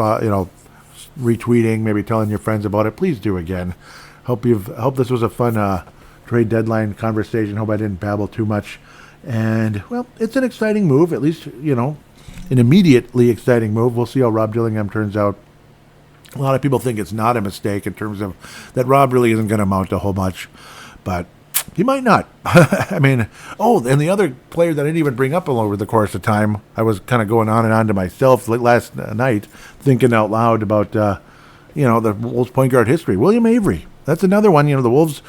retweeting, maybe telling your friends about it. Please do again. Hope this was a fun trade deadline conversation. Hope I didn't babble too much. And well, it's an exciting move, at least an immediately exciting move. We'll see how Rob Dillingham turns out. A lot of people think it's not a mistake in terms of that Rob really isn't going to amount to a whole much, but he might not. I mean, and the other player that I didn't even bring up over the course of time, I was kind of going on and on to myself last night, thinking out loud about, the Wolves point guard history. William Avery. That's another one, the Wolves,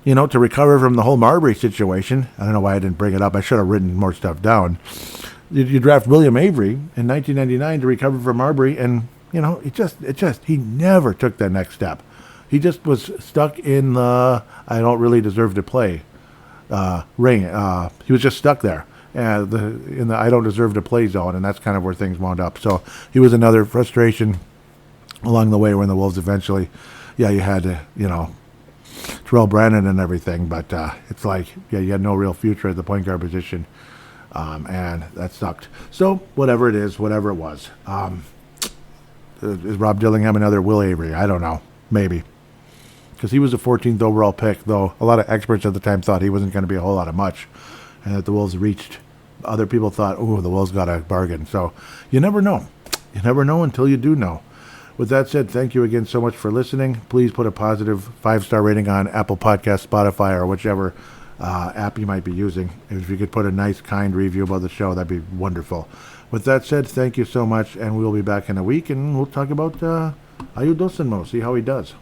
to recover from the whole Marbury situation. I don't know why I didn't bring it up. I should have written more stuff down. You draft William Avery in 1999 to recover from Marbury, and he never took that next step. He just was stuck in the I don't really deserve to play ring. He was just stuck there. in the I don't deserve to play zone, and that's kind of where things wound up. So he was another frustration along the way when the Wolves eventually, you had to, Terrell Brandon and everything, but it's like, you had no real future at the point guard position, and that sucked. So whatever it is, whatever it was. Is Rob Dillingham another Will Avery? I don't know. Maybe. Because he was the 14th overall pick, though a lot of experts at the time thought he wasn't going to be a whole lot of much, and that the Wolves reached. Other people thought, oh, the Wolves got a bargain. So you never know. You never know until you do know. With that said, thank you again so much for listening. Please put a positive 5-star rating on Apple Podcasts, Spotify, or whichever app you might be using. If you could put a nice, kind review about the show, that'd be wonderful. With that said, thank you so much, and we'll be back in a week, and we'll talk about Dosunmu, see how he does.